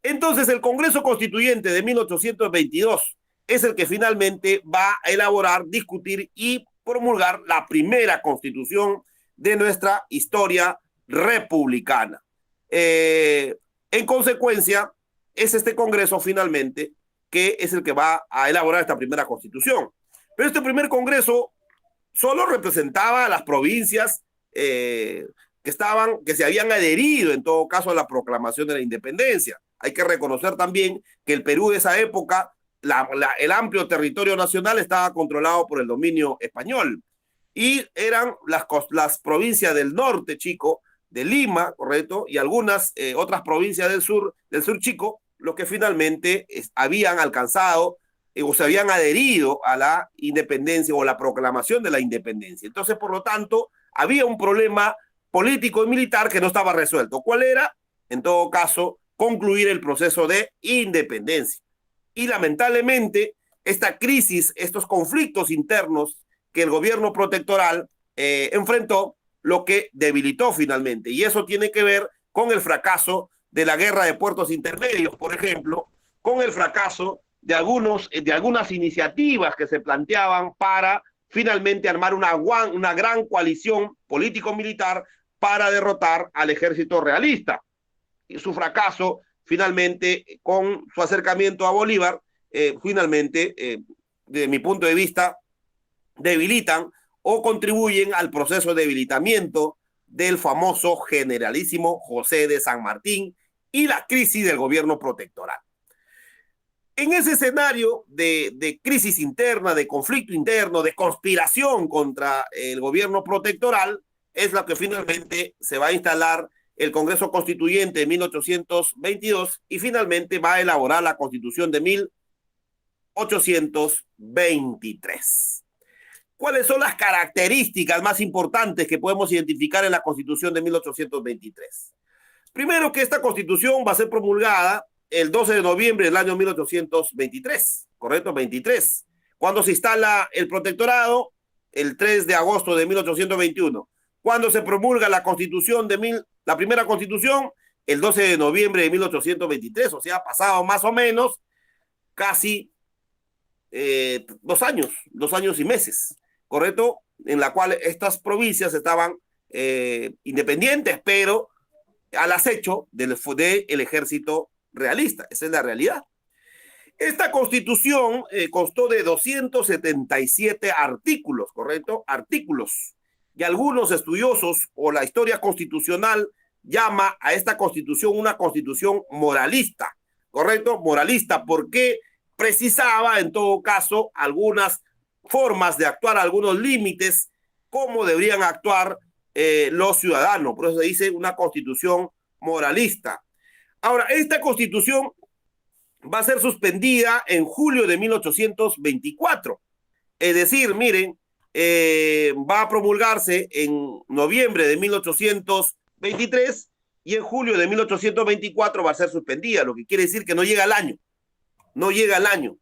Entonces, el Congreso Constituyente de 1822 es el que finalmente va a elaborar, discutir y promulgar la primera Constitución de nuestra historia republicana. En consecuencia, es este Congreso finalmente que es el que va a elaborar esta primera Constitución. Pero este primer Congreso solo representaba a las provincias que se habían adherido en todo caso a la proclamación de la independencia. Hay que reconocer también que el Perú de esa época, el amplio territorio nacional estaba controlado por el dominio español y eran las provincias del norte chico, de Lima, correcto, y algunas otras provincias del sur chico, los que finalmente habían alcanzado o se habían adherido a la independencia o la proclamación de la independencia. Entonces, por lo tanto, había un problema político y militar que no estaba resuelto. ¿Cuál era? En todo caso, concluir el proceso de independencia. Y lamentablemente, esta crisis, estos conflictos internos que el gobierno protectoral enfrentó, lo que debilitó finalmente. Y eso tiene que ver con el fracaso de la guerra de puertos intermedios, por ejemplo, con el fracaso de algunas iniciativas que se planteaban para finalmente armar una gran coalición político-militar para derrotar al ejército realista. Y su fracaso, finalmente, con su acercamiento a Bolívar, finalmente, desde mi punto de vista, debilitan o contribuyen al proceso de debilitamiento del famoso generalísimo José de San Martín y la crisis del gobierno protectoral. En ese escenario de crisis interna, de conflicto interno, de conspiración contra el gobierno protectoral, es lo que finalmente se va a instalar el Congreso Constituyente de 1822 y finalmente va a elaborar la Constitución de 1823. ¿Cuáles son las características más importantes que podemos identificar en la Constitución de 1823? Primero, que esta Constitución va a ser promulgada el 12 de noviembre del año 1823, ¿correcto? 23. Cuando se instala el protectorado, el 3 de agosto de 1821. Cuando se promulga la Constitución la primera Constitución, el 12 de noviembre de 1823, o sea, ha pasado más o menos casi 2 años y meses, ¿correcto? En la cual estas provincias estaban independientes, pero al acecho del ejército realista. Esa es la realidad. Esta constitución constó de 277 artículos, ¿correcto? Artículos. Y algunos estudiosos o la historia constitucional llama a esta constitución una constitución moralista, ¿correcto? Moralista, porque precisaba en todo caso algunas formas de actuar, algunos límites, cómo deberían actuar los ciudadanos. Por eso se dice una constitución moralista. Ahora, esta constitución va a ser suspendida en julio de 1824. Es decir, miren, va a promulgarse en noviembre de 1823 y en julio de 1824 va a ser suspendida, lo que quiere decir que no llega al año. No llega al año.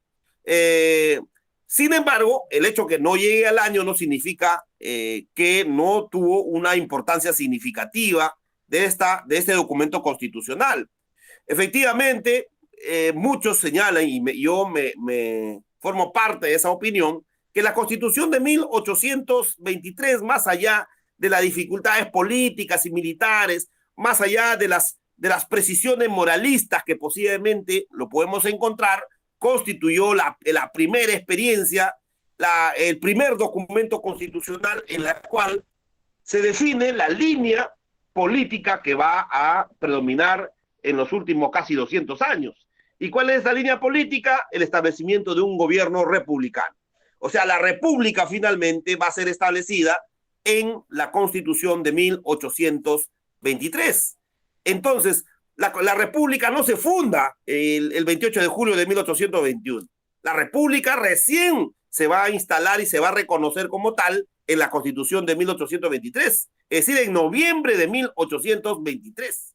Sin embargo, el hecho que no llegue al año no significa que no tuvo una importancia significativa de este documento constitucional. Efectivamente, muchos señalan, y yo me formo parte de esa opinión, que la Constitución de 1823, más allá de las dificultades políticas y militares, más allá de las precisiones moralistas que posiblemente lo podemos encontrar, constituyó la primera experiencia, el primer documento constitucional en la cual se define la línea política que va a predominar en los últimos casi 200 años. ¿Y cuál es esa línea política? El establecimiento de un gobierno republicano. O sea, la república finalmente va a ser establecida en la Constitución de 1823. Entonces, la república no se funda el 28 de julio de 1821. La república recién se va a instalar y se va a reconocer como tal en la Constitución de 1823, es decir, en noviembre de 1823.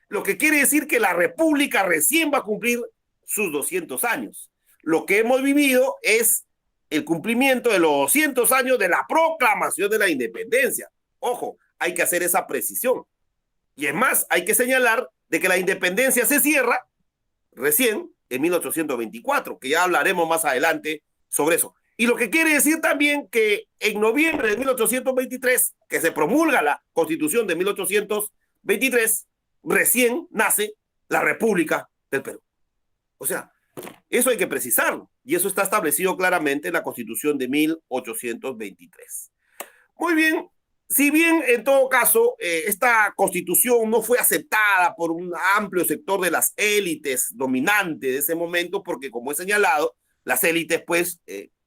Lo que quiere decir que la república recién va a cumplir sus 200 años. Lo que hemos vivido es el cumplimiento de los 200 años de la proclamación de la independencia. Ojo, hay que hacer esa precisión. Y es más, hay que señalar de que la independencia se cierra recién en 1824, que ya hablaremos más adelante sobre eso. Y lo que quiere decir también que en noviembre de 1823, que se promulga la Constitución de 1823, recién nace la República del Perú. O sea, eso hay que precisarlo, y eso está establecido claramente en la Constitución de 1823. Muy bien, si bien en todo caso esta Constitución no fue aceptada por un amplio sector de las élites dominantes de ese momento, porque como he señalado, las élites, pues,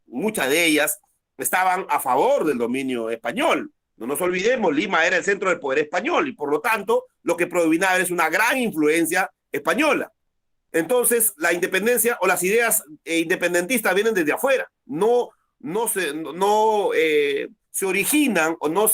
muchas de ellas estaban a favor del dominio español. No nos olvidemos, Lima era el centro del poder español y por lo tanto lo que predominaba es una gran influencia española. Entonces la independencia o las ideas independentistas vienen desde afuera, no se originan o no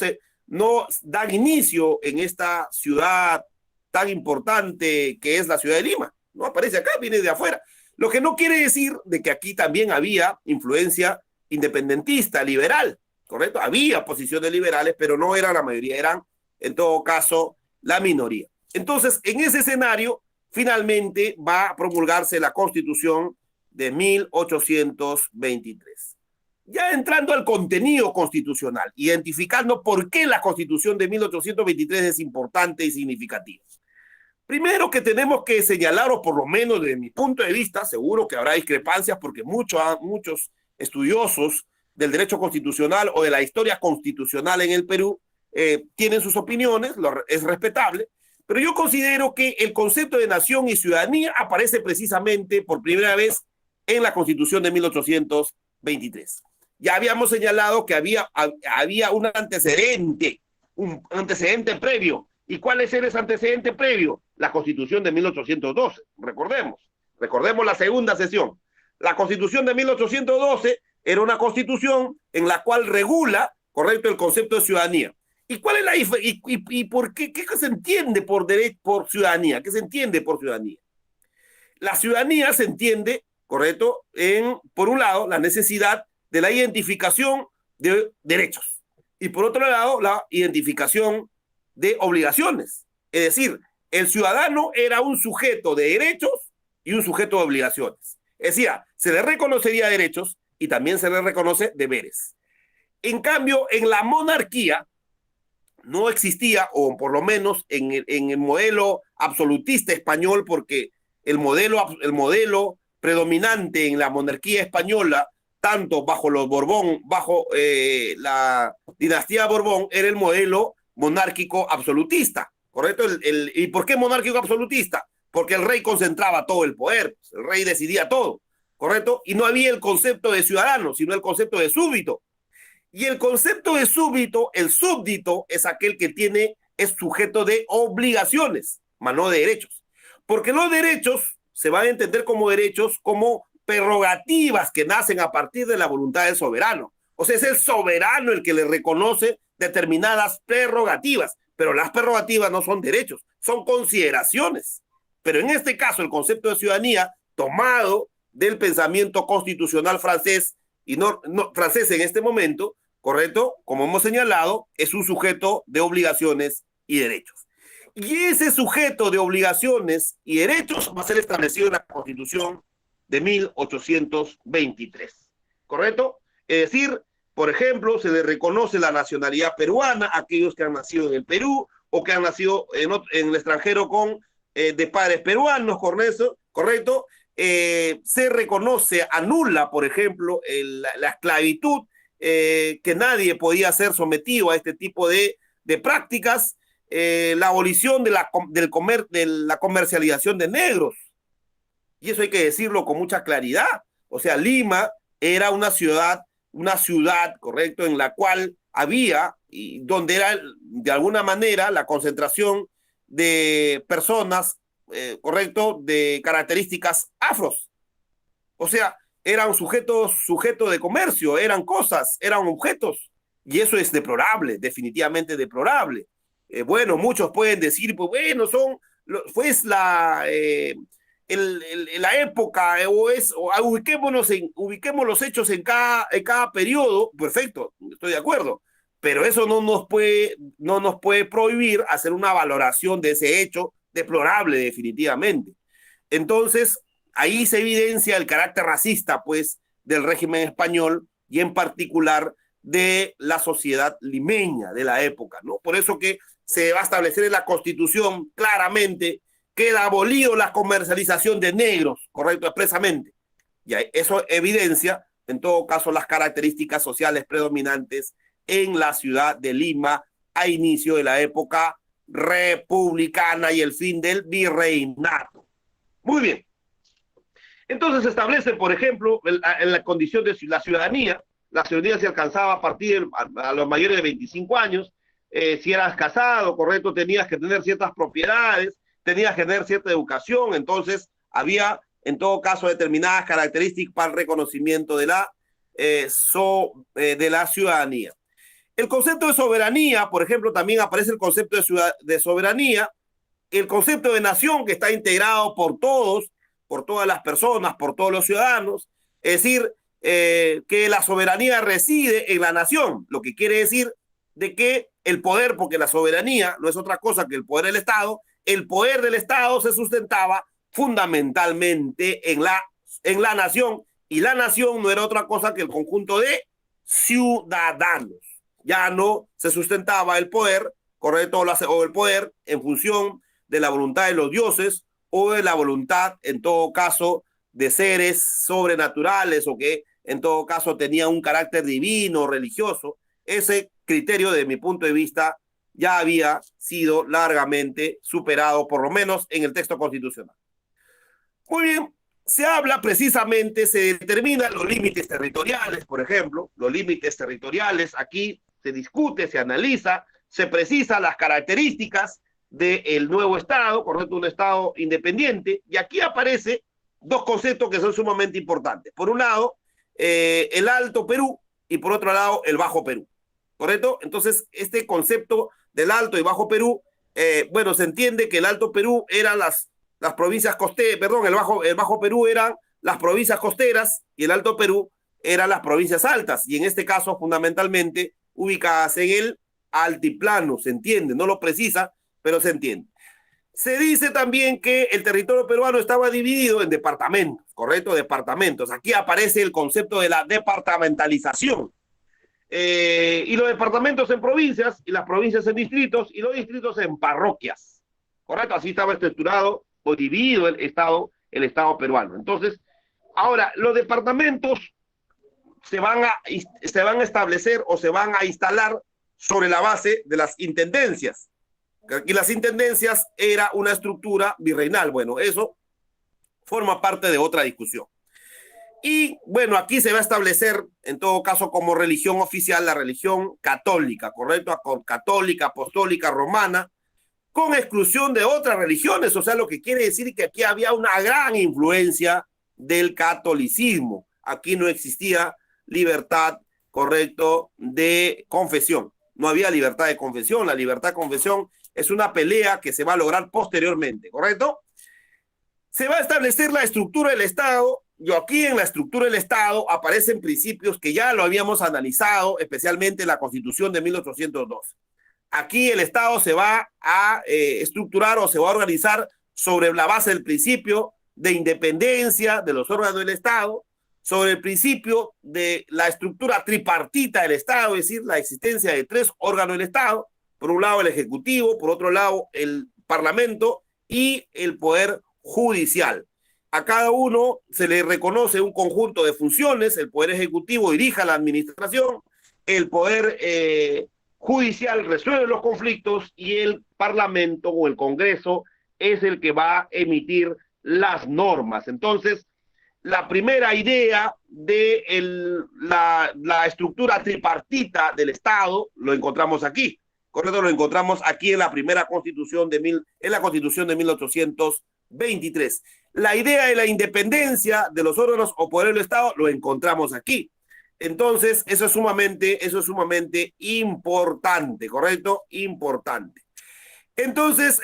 dan inicio en esta ciudad tan importante que es la ciudad de Lima. No aparece acá, viene de afuera. Lo que no quiere decir de que aquí también había influencia independentista, liberal, ¿correcto? Había posiciones liberales, pero no era la mayoría, eran en todo caso la minoría. Entonces, en ese escenario, finalmente va a promulgarse la Constitución de 1823. Ya entrando al contenido constitucional, identificando por qué la Constitución de 1823 es importante y significativa. Primero que tenemos que señalar, o por lo menos desde mi punto de vista, seguro que habrá discrepancias porque muchos estudiosos del derecho constitucional o de la historia constitucional en el Perú tienen sus opiniones, es respetable, pero yo considero que el concepto de nación y ciudadanía aparece precisamente por primera vez en la Constitución de 1823. Ya habíamos señalado que había un antecedente previo. ¿Y cuál es ese antecedente previo? La Constitución de 1812. Recordemos la segunda sesión. La Constitución de 1812 era una constitución en la cual regula, correcto, el concepto de ciudadanía. ¿Y cuál es y por qué se entiende por ciudadanía? ¿Qué se entiende por ciudadanía? La ciudadanía se entiende, correcto, por un lado, la necesidad de la identificación de derechos y por otro lado, la identificación de obligaciones. Es decir, el ciudadano era un sujeto de derechos y un sujeto de obligaciones. Es decir, se le reconocería derechos y también se le reconoce deberes. En cambio, en la monarquía no existía, o por lo menos en el modelo absolutista español, porque el modelo predominante en la monarquía española, tanto bajo los Borbón, bajo la dinastía Borbón, era el modelo monárquico absolutista, ¿correcto? ¿Y por qué monárquico absolutista? Porque el rey concentraba todo el poder, el rey decidía todo, ¿correcto? Y no había el concepto de ciudadano, sino el concepto de súbdito. Y el concepto de súbdito, el súbdito es aquel que es sujeto de obligaciones, más no de derechos. Porque los derechos se van a entender como derechos, como prerrogativas que nacen a partir de la voluntad del soberano. O sea, es el soberano el que le reconoce determinadas prerrogativas, pero las prerrogativas no son derechos, son consideraciones. Pero en este caso, el concepto de ciudadanía, tomado del pensamiento constitucional francés, y no francés en este momento, ¿correcto? Como hemos señalado, es un sujeto de obligaciones y derechos. Y ese sujeto de obligaciones y derechos va a ser establecido en la Constitución de 1823, ¿correcto? Es decir, por ejemplo, se le reconoce la nacionalidad peruana a aquellos que han nacido en el Perú o que han nacido en el extranjero de padres peruanos, ¿correcto? Se reconoce, anula, por ejemplo, la esclavitud, que nadie podía ser sometido a este tipo de prácticas, la abolición de la comercialización de negros. Y eso hay que decirlo con mucha claridad. O sea, Lima era una ciudad, ¿correcto?, en la cual había, y donde era de alguna manera la concentración de personas, ¿correcto?, de características afros. O sea, eran sujetos de comercio, eran cosas, eran objetos. Y eso es deplorable, definitivamente deplorable. Bueno, muchos pueden decir, pues bueno, pues la época, ubiquemos los hechos en cada periodo, perfecto, estoy de acuerdo. Pero eso no nos puede prohibir hacer una valoración de ese hecho deplorable, definitivamente. Entonces, ahí se evidencia el carácter racista, pues, del régimen español y en particular de la sociedad limeña de la época, ¿no? Por eso que se va a establecer en la Constitución claramente queda abolido la comercialización de negros, correcto, expresamente. Y eso evidencia, en todo caso, las características sociales predominantes en la ciudad de Lima a inicio de la época republicana y el fin del virreinato. Muy bien. Entonces se establece, por ejemplo, en la condición de la ciudadanía se alcanzaba a partir a los mayores de 25 años, si eras casado, correcto, tenías que tener ciertas propiedades, tenías que tener cierta educación, entonces había, en todo caso, determinadas características para el reconocimiento de la ciudadanía. El concepto de soberanía, por ejemplo, también aparece el concepto de soberanía, el concepto de nación que está integrado por todas las personas, por todos los ciudadanos, es decir, que la soberanía reside en la nación, lo que quiere decir de que el poder, porque la soberanía no es otra cosa que el poder del Estado, el poder del Estado se sustentaba fundamentalmente en la nación, y la nación no era otra cosa que el conjunto de ciudadanos. Ya no se sustentaba el poder, correcto, o el poder en función de la voluntad de los dioses o de la voluntad, en todo caso, de seres sobrenaturales o que, en todo caso, tenían un carácter divino, religioso. Ese criterio, de mi punto de vista, ya había sido largamente superado, por lo menos en el texto constitucional. Muy bien, se habla precisamente, se determinan los límites territoriales, por ejemplo, los límites territoriales, aquí se discute, se analiza, se precisan las características del nuevo Estado, correcto, un Estado independiente, y aquí aparece dos conceptos que son sumamente importantes. Por un lado, el Alto Perú, y por otro lado, el Bajo Perú, ¿correcto? Entonces, este concepto del Alto y Bajo Perú, bueno, se entiende que el Alto Perú eran las provincias costeras, perdón, el Bajo Perú eran las provincias costeras y el Alto Perú eran las provincias altas, y en este caso, fundamentalmente, ubicadas en el altiplano, se entiende, no lo precisa, pero se entiende. Se dice también que el territorio peruano estaba dividido en departamentos, ¿correcto? Departamentos. Aquí aparece el concepto de la departamentalización. Y los departamentos en provincias, y las provincias en distritos, y los distritos en parroquias, ¿correcto? Así estaba estructurado o dividido el Estado peruano. Entonces, ahora, los departamentos se van a establecer o se van a instalar sobre la base de las intendencias. Y las intendencias era una estructura virreinal. Bueno, eso forma parte de otra discusión. Y bueno, aquí se va a establecer, en todo caso, como religión oficial, la religión católica, ¿correcto? Católica, apostólica, romana, con exclusión de otras religiones. O sea, lo que quiere decir que aquí había una gran influencia del catolicismo. Aquí no existía libertad, ¿correcto?, de confesión. No había libertad de confesión. La libertad de confesión es una pelea que se va a lograr posteriormente, ¿correcto? Se va a establecer la estructura del Estado. Y aquí en la estructura del Estado aparecen principios que ya lo habíamos analizado, especialmente en la Constitución de 1802. Aquí el Estado se va a estructurar o se va a organizar sobre la base del principio de independencia de los órganos del Estado, sobre el principio de la estructura tripartita del Estado, es decir, la existencia de tres órganos del Estado, por un lado el Ejecutivo, por otro lado el Parlamento y el Poder Judicial. A cada uno se le reconoce un conjunto de funciones. El Poder Ejecutivo dirige la administración, el Poder Judicial resuelve los conflictos y el Parlamento o el Congreso es el que va a emitir las normas. Entonces, la primera idea de la estructura tripartita del Estado lo encontramos aquí. Correcto, lo encontramos aquí en la primera Constitución en la Constitución de 1823. La idea de la independencia de los órganos o poderes del Estado lo encontramos aquí. Entonces, eso es sumamente importante, ¿correcto? Importante. Entonces,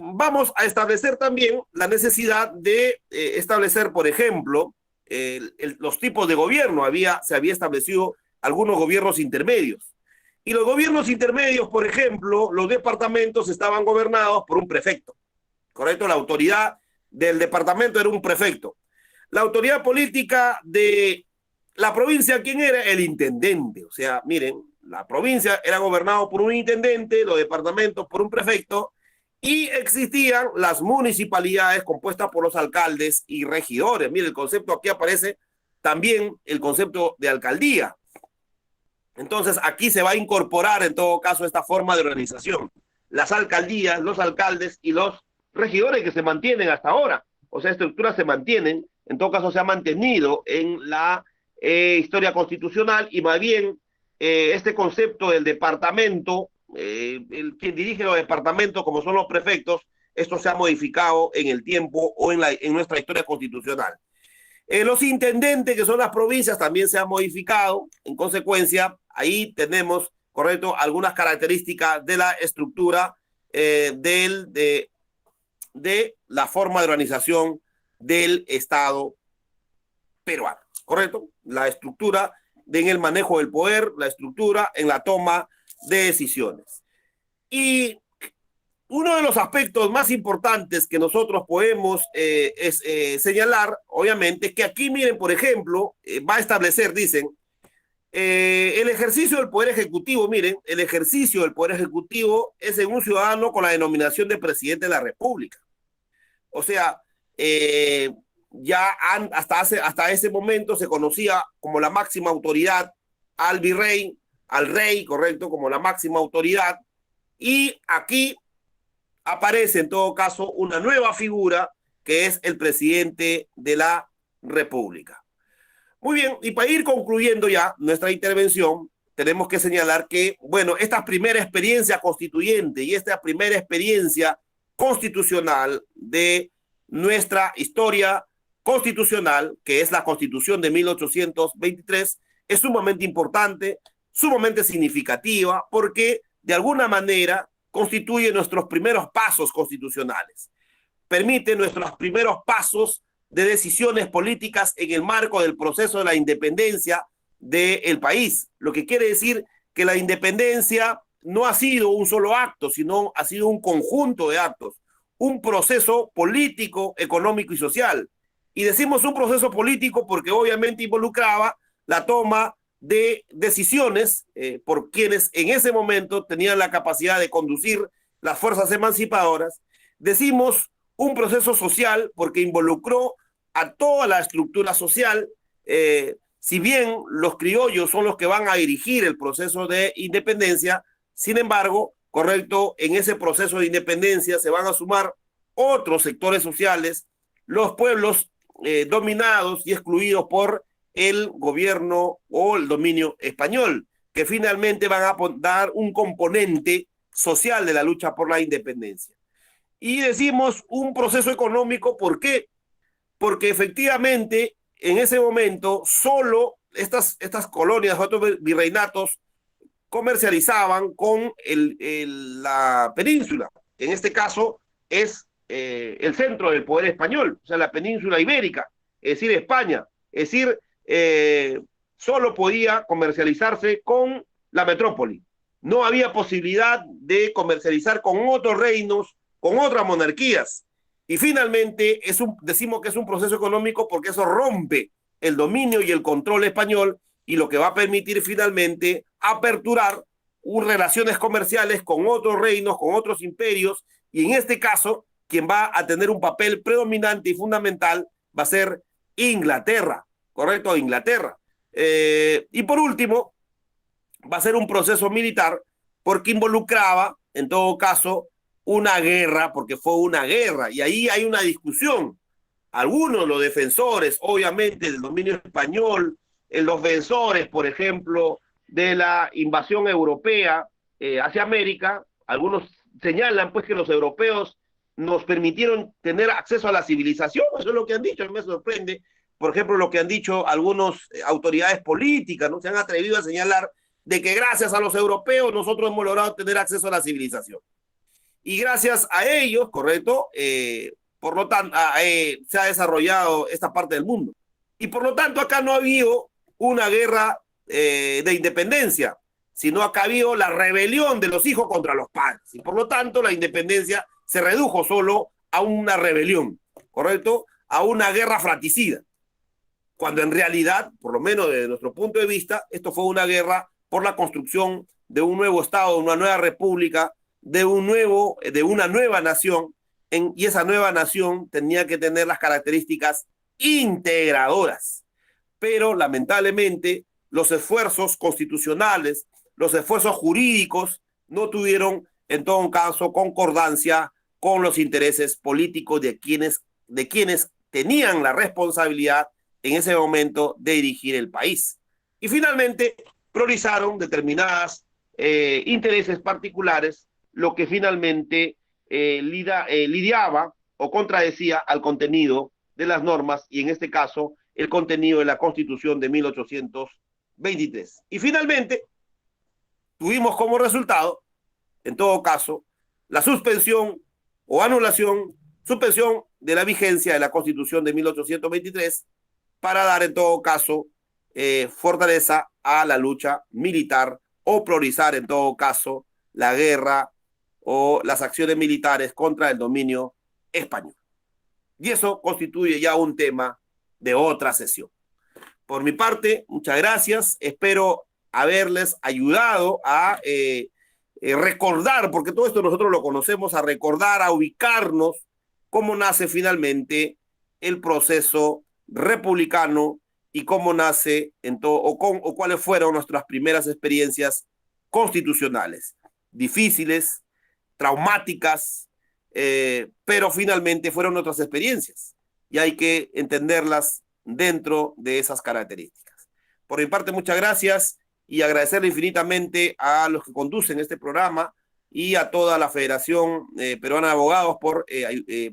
vamos a establecer también la necesidad de establecer, por ejemplo, los tipos de gobierno. Se había establecido algunos gobiernos intermedios. Y los gobiernos intermedios, por ejemplo, los departamentos estaban gobernados por un prefecto, ¿correcto? La autoridad del departamento era un prefecto. La autoridad política de la provincia, ¿quién era? El intendente. O sea, miren, la provincia era gobernada por un intendente, los departamentos por un prefecto, y existían las municipalidades compuestas por los alcaldes y regidores. Miren, el concepto aquí aparece también el concepto de alcaldía. Entonces, aquí se va a incorporar, en todo caso, esta forma de organización. Las alcaldías, los alcaldes y los regidores que se mantienen hasta ahora. O sea, estructuras se mantienen, en todo caso se ha mantenido en la historia constitucional, y más bien este concepto del departamento, quien dirige los departamentos, como son los prefectos, esto se ha modificado en el tiempo o en nuestra historia constitucional. Los intendentes, que son las provincias, también se han modificado. En consecuencia, ahí tenemos, correcto, algunas características de la estructura de la forma de organización del Estado peruano, ¿correcto? La estructura en el manejo del poder, la estructura en la toma de decisiones. Y uno de los aspectos más importantes que nosotros podemos señalar, obviamente, es que aquí, miren, por ejemplo, va a establecer, dicen, el ejercicio del Poder Ejecutivo. Miren, el ejercicio del Poder Ejecutivo es en un ciudadano con la denominación de presidente de la República. O sea, hasta ese momento se conocía como la máxima autoridad al virrey, al rey, correcto, como la máxima autoridad. Y aquí aparece en todo caso una nueva figura que es el presidente de la República. Muy bien, y para ir concluyendo ya nuestra intervención, tenemos que señalar que, bueno, esta primera experiencia constituyente y esta primera experiencia constitucional de nuestra historia constitucional, que es la Constitución de 1823, es sumamente importante, sumamente significativa, porque de alguna manera constituye nuestros primeros pasos constitucionales, permite nuestros primeros pasos de decisiones políticas en el marco del proceso de la independencia del país, lo que quiere decir que la independencia no ha sido un solo acto, sino ha sido un conjunto de actos, un proceso político, económico y social. Y decimos un proceso político porque obviamente involucraba la toma de decisiones por quienes en ese momento tenían la capacidad de conducir las fuerzas emancipadoras. Decimos un proceso social porque involucró a toda la estructura social, si bien los criollos son los que van a dirigir el proceso de independencia, sin embargo, correcto, en ese proceso de independencia se van a sumar otros sectores sociales, los pueblos dominados y excluidos por el gobierno o el dominio español, que finalmente van a dar un componente social de la lucha por la independencia. Y decimos un proceso económico, ¿por qué? Porque efectivamente en ese momento solo estas colonias, otros virreinatos, comercializaban con la península. En este caso es el centro del poder español, o sea, la península ibérica, es decir, España. Es decir, solo podía comercializarse con la metrópoli. No había posibilidad de comercializar con otros reinos, con otras monarquías. Y finalmente decimos que es un proceso económico porque eso rompe el dominio y el control español y lo que va a permitir finalmente aperturar relaciones comerciales con otros reinos, con otros imperios, y en este caso, quien va a tener un papel predominante y fundamental va a ser Inglaterra, ¿correcto? Inglaterra. Y por último, va a ser un proceso militar porque involucraba, en todo caso, una guerra, porque fue una guerra, y ahí hay una discusión. Algunos, los defensores, obviamente, del dominio español, los defensores, por ejemplo, de la invasión europea hacia América, algunos señalan pues que los europeos nos permitieron tener acceso a la civilización, eso es lo que han dicho, me sorprende, por ejemplo, lo que han dicho algunas autoridades políticas, ¿no? Se han atrevido a señalar de que gracias a los europeos nosotros hemos logrado tener acceso a la civilización. Y gracias a ellos, correcto, por lo tanto, se ha desarrollado esta parte del mundo. Y por lo tanto, acá no ha habido una guerra de independencia, sino acá ha habido la rebelión de los hijos contra los padres. Y por lo tanto, la independencia se redujo solo a una rebelión, ¿correcto? A una guerra fratricida. Cuando en realidad, por lo menos desde nuestro punto de vista, esto fue una guerra por la construcción de un nuevo Estado, de una nueva república, de una nueva nación, y esa nueva nación tenía que tener las características integradoras. Pero lamentablemente los esfuerzos constitucionales, los esfuerzos jurídicos no tuvieron en todo caso concordancia con los intereses políticos de quienes tenían la responsabilidad en ese momento de dirigir el país. Y finalmente priorizaron determinadas intereses particulares, lo que finalmente lidiaba o contradecía al contenido de las normas y en este caso el contenido de la Constitución de 1823. Y finalmente tuvimos como resultado, en todo caso, la suspensión o anulación, suspensión de la vigencia de la Constitución de 1823 para dar en todo caso fortaleza a la lucha militar o priorizar en todo caso la guerra o las acciones militares contra el dominio español. Y eso constituye ya un tema de otra sesión. Por mi parte, muchas gracias. Espero haberles ayudado a recordar, porque todo esto nosotros lo conocemos, a recordar, a ubicarnos cómo nace finalmente el proceso republicano y cómo nace o cuáles fueron nuestras primeras experiencias constitucionales. Difíciles, traumáticas, pero finalmente fueron nuestras experiencias y hay que entenderlas dentro de esas características. Por mi parte, muchas gracias y agradecerle infinitamente a los que conducen este programa y a toda la Federación Peruana de Abogados por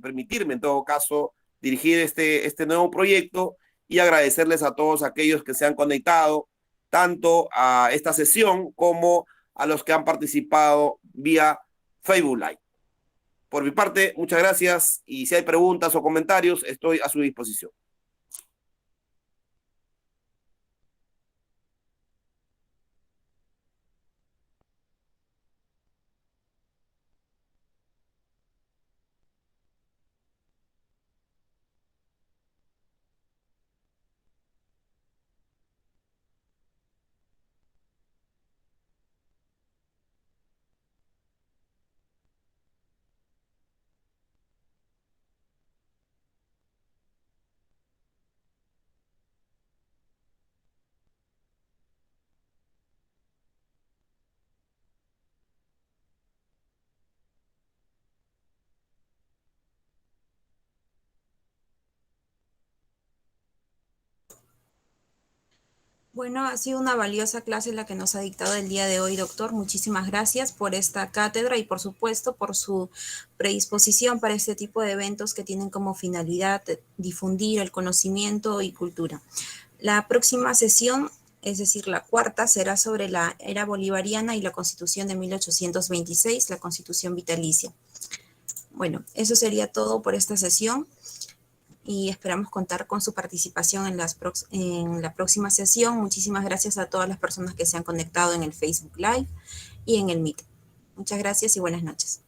permitirme, en todo caso, dirigir este nuevo proyecto y agradecerles a todos aquellos que se han conectado tanto a esta sesión como a los que han participado vía Facebook Live. Por mi parte, muchas gracias y si hay preguntas o comentarios, estoy a su disposición. Bueno, ha sido una valiosa clase la que nos ha dictado el día de hoy, doctor. Muchísimas gracias por esta cátedra y, por supuesto, por su predisposición para este tipo de eventos que tienen como finalidad difundir el conocimiento y cultura. La próxima sesión, es decir, la cuarta, será sobre la era bolivariana y la Constitución de 1826, la Constitución vitalicia. Bueno, eso sería todo por esta sesión y esperamos contar con su participación en la próxima sesión. Muchísimas gracias a todas las personas que se han conectado en el Facebook Live y en el Meet. Muchas gracias y buenas noches.